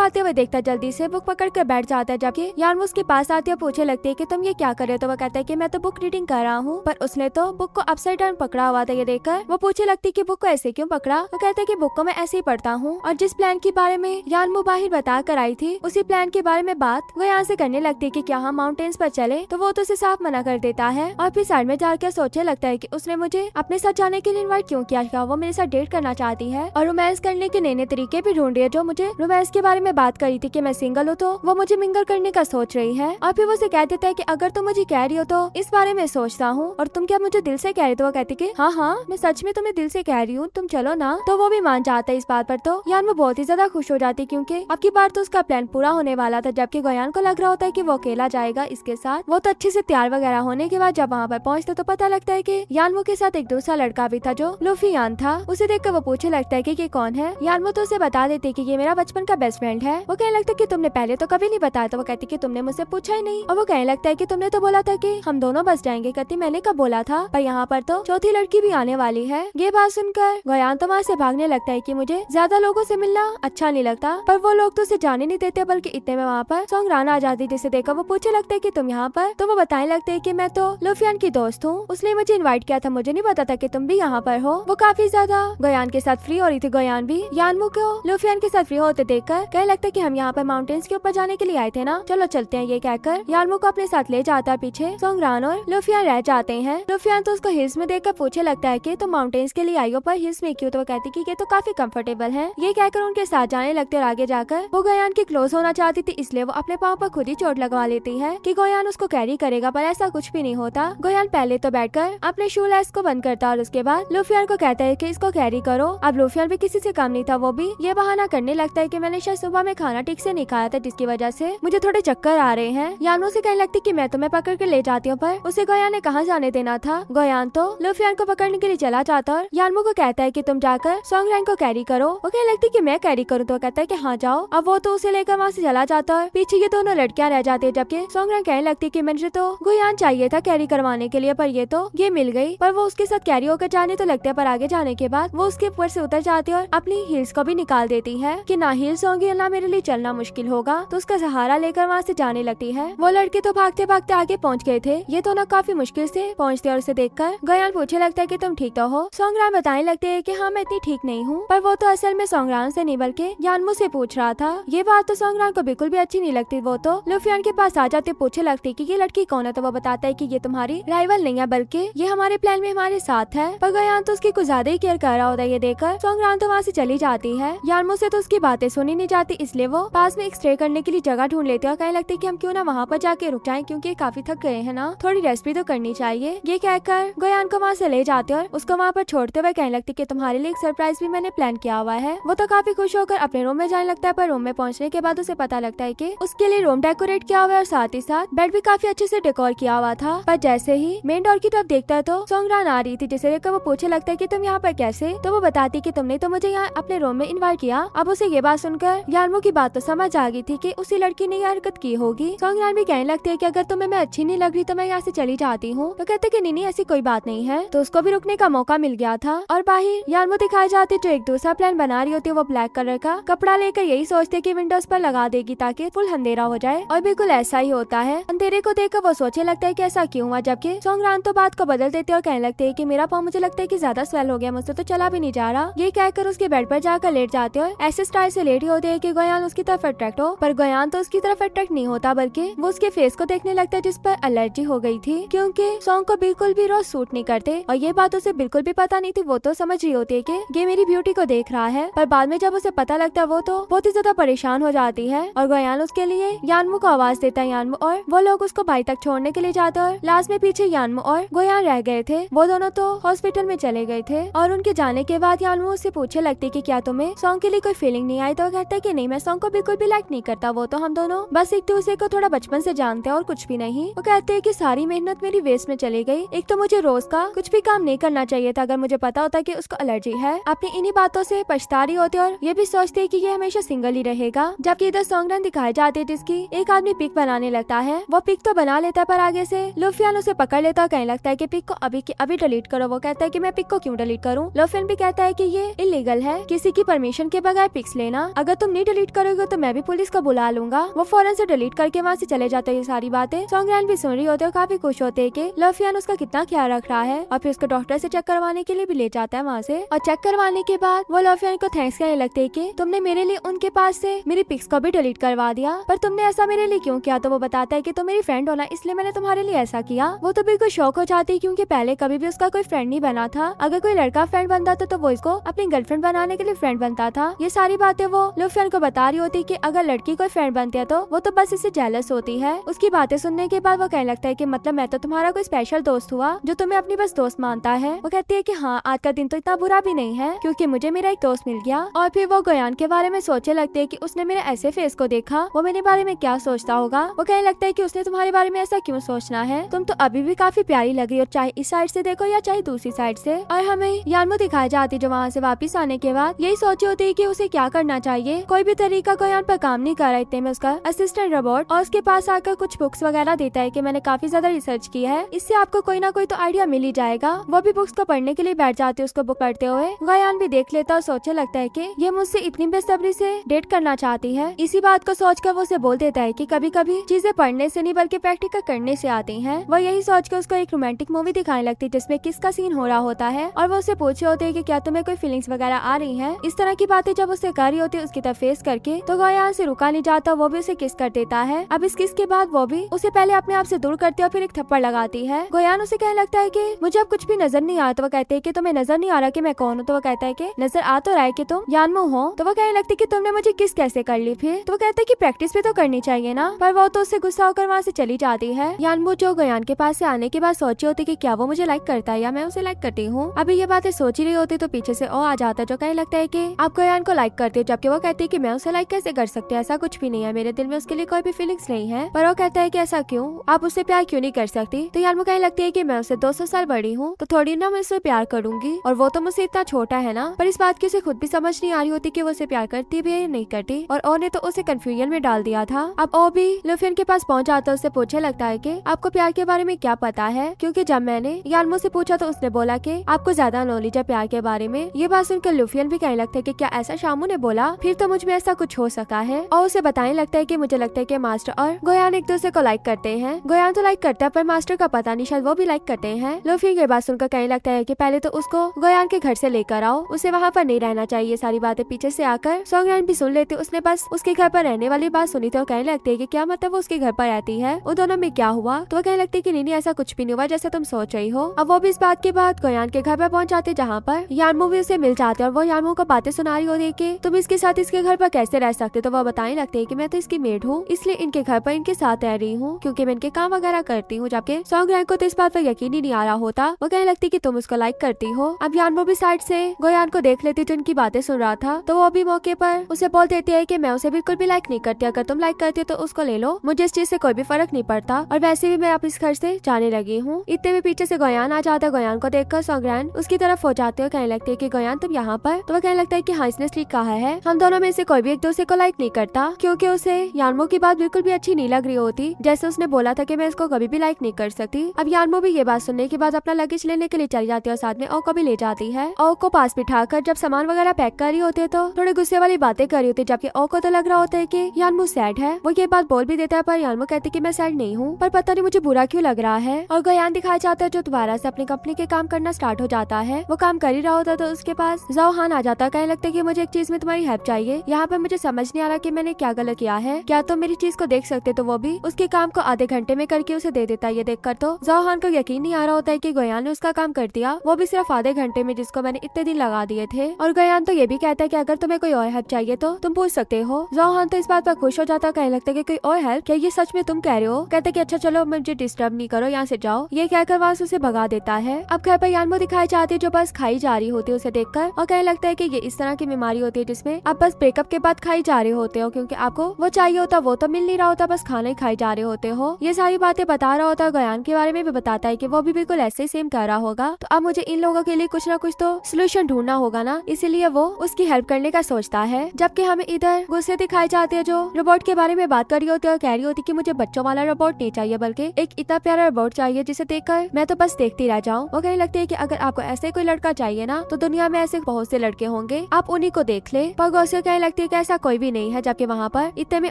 आते हुए देखता जल्दी से बुक पकड़ कर बैठ जाता है। जबकि यानवू उसके पास आती है, पूछे लगती है कि तुम ये क्या कर रहे हो, तो वो कहता है कि मैं तो बुक रीडिंग कर रहा हूँ, पर उसने तो बुक को अपसाइड डाउन पकड़ा हुआ था। ये देखकर वो पूछे लगती कि बुक को ऐसे क्यों पकड़ा। वो कहता है कि बुक को मैं ऐसे ही पढ़ता हूँ और जिस प्लान के बारे में यानवू बाहर बता कर आई थी उसी प्लान के बारे में बात वो यहाँ से करने लगती है कि क्या हम माउंटेन्स पर चले, तो वो तो उसे साफ मना कर देता है और फिर साइड में जाकर सोचने लगता है कि उसने मुझे अपने साथ जाने के लिए इन्वाइट क्यों किया, क्या वो मेरे साथ डेट करना चाहती है और रोमांस करने के नए नए तरीके भी ढूंढ रही है। जो मुझे रोमांस के बारे में बात करी थी कि मैं सिंगल हूँ, तो वो मुझे मिंगल करने का सोच रही है। और फिर वो उसे कह देता है कि अगर तुम मुझे कह रही हो तो इस बारे में सोचता हूँ और तुम क्या मुझे दिल से कह रही, तो वो कहती कि हाँ हाँ मैं सच में तुम्हें दिल से कह रही हूँ, तुम चलो ना। तो वो भी मान जाता है इस बात पर। तो यान वो बहुत ही ज्यादा खुश हो जाती क्योंकि अब की बार तो उसका प्लान पूरा होने वाला था, जबकि गोयान को लग रहा होता है कि वो अकेला जाएगा इसके साथ। वो तो अच्छे से तैयार वगैरह होने के बाद जब वहाँ पर पहुँचते तो पता लगता है कि यानवो के साथ एक दूसरा लड़का भी था जो लूफी यान था। उसे देखकर वो पूछने लगता है कि ये कौन है। यानवो तो उसे बता देते कि ये मेरा बचपन का बेस्ट फ्रेंड है। वो कहने लगता है कि तुमने पहले तो कभी नहीं बताया, तो वो कहती कि तुमने मुझसे पूछा ही नहीं। और वो कहने लगता है कि तुमने तो बोला था कि हम दोनों बस जाएंगे। कहती मैंने कब बोला था, पर यहाँ पर तो चौथी लड़की भी आने वाली है। ये बात सुनकर गोयान तो वहाँ से भागने लगता है कि मुझे ज्यादा लोगों से मिलना अच्छा नहीं लगता, पर वो लोग तो उसे जाने नहीं देते। बल्कि इतने में वहाँ पर सोंगरान आ जाती, जिसे देखकर वो पूछने लगता है कि तुम यहाँ पर, तो वो बताने लगते है कि मैं तो लूफियान की दोस्त हूँ, उसने मुझे इन्वाइट किया था, मुझे नहीं पता था कि तुम भी यहाँ पर हो। वो काफी ज्यादा गोयान के साथ फ्री हो रही थी। गोयान भी यानवू को लूफियान के साथ फ्री होते देखकर कहने लगता है कि हम यहाँ पर माउंटेन्स के ऊपर जाने के लिए आए थे ना, चलो चलते हैं। ये कहकर यानवू को अपने साथ ले जाता है। पीछे सोंगरान और लूफियान रह जाते हैं। लूफियान तो उसको हिल्स में देखकर पूछने लगता है कि तुम माउंटेन्स के लिए आई हो, पर हिल्स में क्यों, तो वो कहती कि ये तो काफी कंफर्टेबल है। ये कहकर उनके साथ जाने लगते और आगे जाकर वो गोयान के क्लोज होना चाहती थी, इसलिए वो अपने पाँव पर खुद ही चोट लगवा लेती है कि गोयान उसको कैरी करेगा, पर ऐसा कुछ भी नहीं होता। गोयान पहले तो बैठकर अपने शू लेस को बंद करता और उसके बाद लूफियान को कहता है कि इसको कैरी करो। अब लूफियान भी किसी से कम नहीं था, वो भी ये बहाना करने लगता है कि मैंने शायद सुबह में खाना ठीक से नहीं खाया था, जिसकी वजह से मुझे थोड़े चक्कर आ रहे हैं। यानो से कहने लगती कि मैं तुम्हें पकड़ के ले जाती हूँ, पर उसे गोयान ने कहाँ जाने देना था। गोयान तो लूफियान को पकड़ने के लिए चला जाता और यानमू को कहता है कि तुम जाकर सोंगरान को कैरी करो। वो कहने लगती कि मैं कैरी करूँ, तो कहता है कि हाँ जाओ। अब वो तो उसे लेकर वहाँ से चला जाता और पीछे ये दोनों लड़कियां रह जाती है, जबकि सोंगरान कहने लगती कि मुझे तो गोयान चाहिए था कैरी करवाने के लिए, पर ये मिल गई। पर वो उसके साथ कैरी होकर जाने तो लगते हैं, पर आगे जाने के बाद वो उसके ऊपर से उतर जाती है और अपनी हील्स को भी निकाल देती है कि ना हील्स होंगी ना मेरे लिए चलना मुश्किल होगा। तो उसका सहारा लेकर वहाँ से जाने लगती है। वो लड़के तो भागते भागते आगे पहुँच गए थे, ये तो ना काफी मुश्किल से पहुँचते और उसे देखकर गोयान पूछने लगता है कि तुम ठीक तो हो। सोंगरान बताने लगते है कि हाँ मैं इतनी ठीक नहीं हूँ, पर वो तो असल में सोंगरान से नहीं बल्कि यानमू से पूछ रहा था। ये बात तो सोंगरान को बिल्कुल भी अच्छी नहीं लगती। वो तो लूफियान के पास आ जाते, पूछे लगती कि ये लड़की कौन है, तो वो बताता है कि ये तुम्हारी राइवल नहीं है बल्कि ये हमारे प्लान में हमारे साथ है। पर गोयान तो उसकी कुछ ज्यादा ही केयर कर रहा होता है। ये देखकर सोंगरान तो वहाँ से चली जाती है। यानमू से तो उसकी बातें सुनी नहीं जाती, इसलिए वो पास में एक स्टे करने के लिए जगह ढूंढ लेते हैं और कहने लगते कि हम क्यों ना वहाँ पर जाके रुक जाएं, क्योंकि काफी थक गए हैं ना, थोड़ी रेस्ट भी तो करनी चाहिए। ये कहकर गोयान को वहाँ से ले जाते और उसको वहाँ पर छोड़ते हुए कहने लगती कि तुम्हारे लिए एक सरप्राइज भी मैंने प्लान किया हुआ है। वो तो काफी खुश होकर अपने रूम में जाने लगता है, पर रूम में पहुँचने के बाद उसे पता लगता है कि उसके लिए रूम डेकोरेट किया हुआ है और साथ ही साथ बेड भी काफी अच्छे से डेकोर किया हुआ था। पर जैसे ही मेन डोर की तरफ देखता है तो सोंगरान आ रही थी, जिसे देखकर वो पूछने लगता है कि तुम यहाँ पर कैसे, तो वो बताती कि तुमने तो मुझे यहाँ अपने रूम में इन्वाइट किया। अब उसे ये बात सुनकर यानमू की बात तो समझ आ गई थी कि उसी लड़की ने यह हरकत की होगी। सोंगरान भी कहने लगते है कि अगर तुम्हें मैं अच्छी नहीं लग रही तो मैं यहाँ से चली जाती हूँ। तो कहते कि नहीं ऐसी कोई बात नहीं है। तो उसको भी रुकने का मौका मिल गया था और बाहर यानमू दिखाई जाती जो एक दूसरा प्लान बना रही होती है। वो ब्लैक कलर का कपड़ा लेकर यही सोचते कि विंडोज पर लगा देगी ताकि फुल अंधेरा हो जाए, और बिल्कुल ऐसा ही होता है। अंधेरे को देखकर वो सोचने लगता है कि ऐसा क्यों हुआ, जबकि सोंगरान तो बात को बदल देते और कहने लगते हैं कि मेरा पाँव मुझे लगता है कि ज्यादा स्वेल हो गया, मुझसे तो चला भी नहीं जा रहा। ये कहकर उसके बेड पर जाकर लेट जाते और ऐसे स्टाइल से लेट होते हैं कि गोयान उसकी तरफ अट्रैक्ट हो, पर गोयान तो उसकी तरफ अट्रैक्ट नहीं होता बल्कि वो उसके फेस को देखने लगता है जिस पर एलर्जी हो गई थी, क्योंकि सॉन्ग को बिल्कुल भी रोज सूट नहीं करते। और ये बात उसे बिल्कुल भी पता नहीं थी। वो तो समझ रही होती है कि ये मेरी ब्यूटी को देख रहा है, पर बाद में जब उसे पता लगता है वो तो बहुत ही ज्यादा परेशान हो जाती है और गोयान उसके लिए यानमू को आवाज देता है। यानमू और वो लोग उसको बाई तक छोड़ने के लिए जाते और लास्ट में पीछे यानमू और गोयान रह गए थे। वो दोनों तो हॉस्पिटल में चले गए थे और उनके जाने के बाद यानमू उससे पूछने लगती कि क्या तुम्हें सॉन्ग के लिए कोई फीलिंग नहीं आई, तो वो कहता है कि नहीं मैं सॉन्ग को बिल्कुल भी लाइक नहीं करता, वो तो हम दोनों बस एक दूसरे को थोड़ा बचपन से जानते हैं और कुछ भी नहीं। वो कहते हैं कि सारी मेहनत मेरी वेस्ट में चली गई, एक तो मुझे रोज का कुछ भी काम नहीं करना चाहिए था अगर मुझे पता होता कि उसको एलर्जी है। अपनी इन्हीं बातों से पछता रही होती और ये भी सोचते है कि ये हमेशा सिंगल ही रहेगा। जबकि इधर सोंगरान दिखाई जाती है जिसकी एक आदमी पिक बनाने लगता है। वो पिक तो बना लेता है पर आगे से लूफियान उसे पकड़ लेता है। कहने लगता है कि पिक को अभी की अभी डिलीट करो। वो कहता है कि मैं पिक को क्यों डिलीट करूँ। लोफियन भी कहता है कि ये इलीगल है किसी की परमिशन के बगैर पिक्स लेना। अगर तुम नहीं डिलीट करोगे तो मैं भी पुलिस को बुला लूंगा। वो फौरन से डिलीट करके वहाँ से चले जाते हैं। ये सारी बातें सॉन्गरैन भी सुन रही होते हैं, काफी खुश होते हैं कि लोफियन उसका कितना ख्याल रख रहा है और फिर उसको डॉक्टर से चेक करवाने के लिए भी ले जाता है वहाँ से। और चेक करवाने के बाद वो लोफियन को थैंक्स कहने लगते हैं कि तुमने मेरे लिए उनके पास से मेरी पिक्स को भी डिलीट करवा दिया, पर तुमने ऐसा मेरे लिए क्यों किया। तो वो बताता है कि तुम मेरी फ्रेंड हो ना, इसलिए मैंने तुम्हारे लिए ऐसा किया। वो तो बिल्कुल शौक हो जाती है क्योंकि पहले कभी भी उसका कोई फ्रेंड नहीं बना था। अगर कोई लड़का फ्रेंड बनता था तो वो इसको अपनी गर्लफ्रेंड बनाने के लिए फ्रेंड बनता था। ये सारी बातें वो लोफियन को बता रही होती कि अगर लड़की कोई फ्रेंड बनती है तो वो तो बस इससे जेलस होती है। उसकी बातें सुनने के बाद वो कहने लगता है कि मतलब मैं तो तुम्हारा कोई स्पेशल दोस्त हुआ जो तुम्हें अपनी बस दोस्त मानता है। वो कहती है कि हाँ, आज का दिन तो इतना बुरा भी नहीं है क्योंकि मुझे मेरा एक दोस्त मिल गया। और फिर वो गोयान के बारे में सोचने लगते है कि उसने मेरे ऐसे फेस को देखा, वो मेरे बारे में क्या सोचता होगा। वो कहने लगता है कि उसने तुम्हारे बारे में ऐसा क्यों सोचना है, तुम तो अभी भी काफी प्यारी लग रही हो, चाहे इस साइड से देखो या चाहे दूसरी साइड से। और हमें यानमो दिखाई जाती जो वहाँ से वापस आने के बाद यही सोची होती है कि उसे क्या करना चाहिए। कोई भी तरीका गोयान पर काम नहीं कर रहे थे। मैं उसका असिस्टेंट रोबोट और उसके पास आकर कुछ बुक्स वगैरह देता है कि मैंने काफी ज्यादा रिसर्च की है, इससे आपको कोई ना कोई तो आइडिया मिल ही जाएगा। वो भी बुक्स को पढ़ने के लिए बैठ जाती है। उसको बुक पढ़ते हुए गोयान भी देख लेता और सोचने लगता है कि ये मुझसे इतनी बेसब्री से डेट करना चाहती है। इसी बात को सोचकर वो उसे बोल देता है कि कभी कभी चीजें पढ़ने से नहीं बल्कि प्रैक्टिकल करने से आती हैं। वो यही सोचकर उसको एक रोमांटिक मूवी दिखाने लगती है जिसमें किस का सीन हो रहा होता है और वो उसे पूछे होते हैं कि क्या तुम्हें कोई फीलिंग्स वगैरह आ रही हैं। इस तरह की बातें जब उससे कर रही होती है उसकी तरफ फेस करके, तो गोयान से रुका नहीं जाता, वो भी उसे किस कर देता है। अब इस किस के बाद वो भी उसे पहले अपने आप से दूर करती है और फिर एक थप्पड़ लगाती है। गोयान उसे कहने लगता है कि मुझे अब कुछ भी नजर नहीं आ रहा। तो वो कहते हैं कि तुम्हें नजर नहीं आ रहा कि मैं कौन हूँ। तो वो कहता है कि नजर आ तो रहा है कि तुम यानमो हो। तो वो कहने लगती है कि तुमने मुझे किस कैसे कर ली फिर। तो वो कहते हैं कि प्रैक्टिस भी तो करनी चाहिए ना, पर वो तो उससे गुस्सा होकर वहाँ से चली जाती है। यानमो जो गोयान के पास से आने के बाद सोची होती कि क्या वो मुझे लाइक करता है या मैं उसे लाइक करती हूँ। अभी ये बातें सोच ही रही होती तो पीछे से ओ आ जाता है जो कहने लगता है कि आप गोयान को लाइक करते हो, जबकि वो कहती है कि मैं उसे लाइक कैसे कर सकती हूँ, ऐसा कुछ भी नहीं है, मेरे दिल में उसके लिए कोई भी फीलिंग्स नहीं है। पर वो कहता है कि ऐसा क्यों, आप उससे प्यार क्यों नहीं कर सकती। तो यानमो कहने लगती है कि मैं उससे 200 साल बड़ी हूँ तो थोड़ी ना मैं उससे प्यार करूंगी, और वो तो मुझसे इतना छोटा है ना। पर इस बात की उसे खुद भी समझ नहीं आ रही होती कि वो उसे प्यार करती भी है या नहीं करती, और ओ ने तो उसे कंफ्यूजन में डाल दिया था। अब ओ भी लुफियन के पास पहुंच जाता है, उससे पूछने लगता है कि आपको प्यार के बारे में क्या पता है, क्योंकि जब मैंने यानमो से पूछा तो उसने बोला कि आपको ज्यादा नॉलेज है प्यार के बारे में। ये बात सुनकर लुफियन भी कहने लगता है कि क्या ऐसा शामू ने बोला, फिर तो मुझ में ऐसा कुछ हो सकता है। और उसे बताने लगता है कि मुझे लगता है कि मास्टर और गोयान एक दूसरे को लाइक करते हैं। गोयान तो लाइक करता है पर मास्टर का पता नहीं, शायद वो भी लाइक करते हैं। लुफियन ये बात सुनकर कहने लगता है कि पहले तो उसको गोयान के घर से लेकर आओ, उसे वहाँ पर नहीं रहना चाहिए। सारी बातें पीछे से आकर सॉन्गरैन भी सुन लेती, उसने बस उसके घर पर रहने वाली बात सुनी थी और कहने लगती है कि क्या मतलब वो उसके घर पर रहती है, वो दोनों में क्या हुआ। तो वो कहने लगती है कि नहीं ऐसा कुछ भी नहीं हुआ जैसा तुम सोच रही हो। अब वो भी इस बात के बाद गोयान के घर पर पहुंच जाते जहाँ पर यानमो भी उसे मिल जाते और वो यानमो को बातें सुना रही होती है कि तुम इसके साथ इसके घर पर कैसे रह सकते। तो वो बताने लगते है कि मैं तो इसकी मेड हूँ, इसलिए इनके घर पर इनके साथ रह रही हूँ क्योंकि मैं इनके काम वगैरह करती हूँ। जबकि सॉन्गरैन को तो इस बात पर यकीन ही नहीं आ रहा होता। वो कहने लगती कि तुम उसको लाइक करती हो। अब यानमो भी साइड से गोयान को देख लेती जो इनकी बातें सुन रहा था, तो वो भी मौके पर उसे बोल देती है कि मैं उसे बिल्कुल भी लाइक नहीं करती, अगर तुम लाइक करती हो तो उसको ले लो, मुझे इस चीज से कोई भी फर्क नहीं पड़ता, और वैसे भी मैं अब इस घर से जाने लगी हूँ। इतने में पीछे से गोयान आ जाता है। गोयान को देखकर सॉन्गरैन उसकी तरफ हो जाते हो, कहने लगती है कि गोयान तुम यहाँ पर। तो वो कहने लगता है कि हाँ इसने ठीक कहा है, हम दोनों में से कोई भी एक दूसरे को लाइक नहीं करता, क्योंकि उसे यानमो की बात बिल्कुल भी अच्छी नहीं लग रही होती, जैसे उसने बोला था कि मैं इसको कभी भी लाइक नहीं कर सकती। अब यानमो भी ये बात सुनने के बाद अपना लगेज लेने के लिए चली जाती है और साथ में ओ को भी ले जाती है। ओ को पास बिठाकर जब सामान वगैरह पैक कर रही होती है तो थोड़े गुस्से वाली बातें कर रही होती है, जबकि ओ को तो लग रहा होता है कि यानमो सैड है। वो ये बात बोल भी देता है पर यानमो कहती है कि मैं सैड नहीं हूँ, पर पता नहीं मुझे बुरा क्यों लग रहा है। और गोयान दिखाया जाता है जो दोबारा से अपनी कंपनी के काम करना स्टार्ट हो जाता है। वो काम कर ही रहा होता है तो उसके पास ज़ाओहान आ जाता है, कहने लगता है कि मुझे एक चीज में तुम्हारी हेल्प चाहिए, यहाँ पर मुझे समझ नहीं आ रहा कि मैंने क्या गलत किया है, क्या तुम मेरी चीज को देख सकते। तो वो भी उसके काम को आधे घंटे में करके उसे दे देता है। ये देखकर तो ज़ाओहान को यकीन नहीं आ रहा होता है कि गोयान ने उसका काम कर दिया, वो भी सिर्फ आधे घंटे में, जिसको मैंने इतने दिन लगा दिए थे। और गोयान तो ये भी कहता है कि अगर तुम्हें कोई और हेल्प चाहिए तो तुम पूछ सकते हो। ज़ाओहान तो इस बात पर खुश हो जाता है, कहने लगता है कि कोई और हेल्प, क्या ये सच में तुम कह रहे हो। कहते कि अच्छा चलो मुझे डिस्टर्ब नहीं करो, यहाँ से जाओ। ये कहकर वहाँ से उसे भगा देता है। अब घर पर यानमो दिखाई जाती है जो बस खाई जा रही होती है उसे देखकर, और कहने लगता है कि ये इस तरह की बीमारी होती है जिसमें आप बस ब्रेकअप के बाद खाई जा रहे होते हो, क्योंकि आपको वो चाहिए होता वो तो मिल नहीं रहा होता, बस खाना ही खाई जा रहे होते हो। ये सारी बातें बता रहा होता है। गोयान के बारे में भी बताता है कि वो भी बिल्कुल ऐसे ही सेम कर रहा होगा, तो अब मुझे इन लोगों के लिए कुछ ना कुछ तो सोल्यूशन ढूंढना होगा ना, इसीलिए वो उसकी हेल्प करने का सोचता है। जबकि हमें इधर गुस्से दिखाई जाते हैं जो रोबोट के बारे में बात कर रही होती है और कह रही होती कि मुझे बच्चों वाला रोबोट नहीं चाहिए बल्कि एक इतना प्यारा रोबोट चाहिए जिसे देखकर मैं तो बस देखती रह जाऊँ। वो कहने लगती है कि अगर आपको ऐसे कोई लड़का चाहिए ना तो दुनिया में ऐसे बहुत से लड़के होंगे, आप उन्हीं को देख ले। पर गौसिया कहने लगती है कि ऐसा कोई भी नहीं है। जबकि वहाँ पर इतने में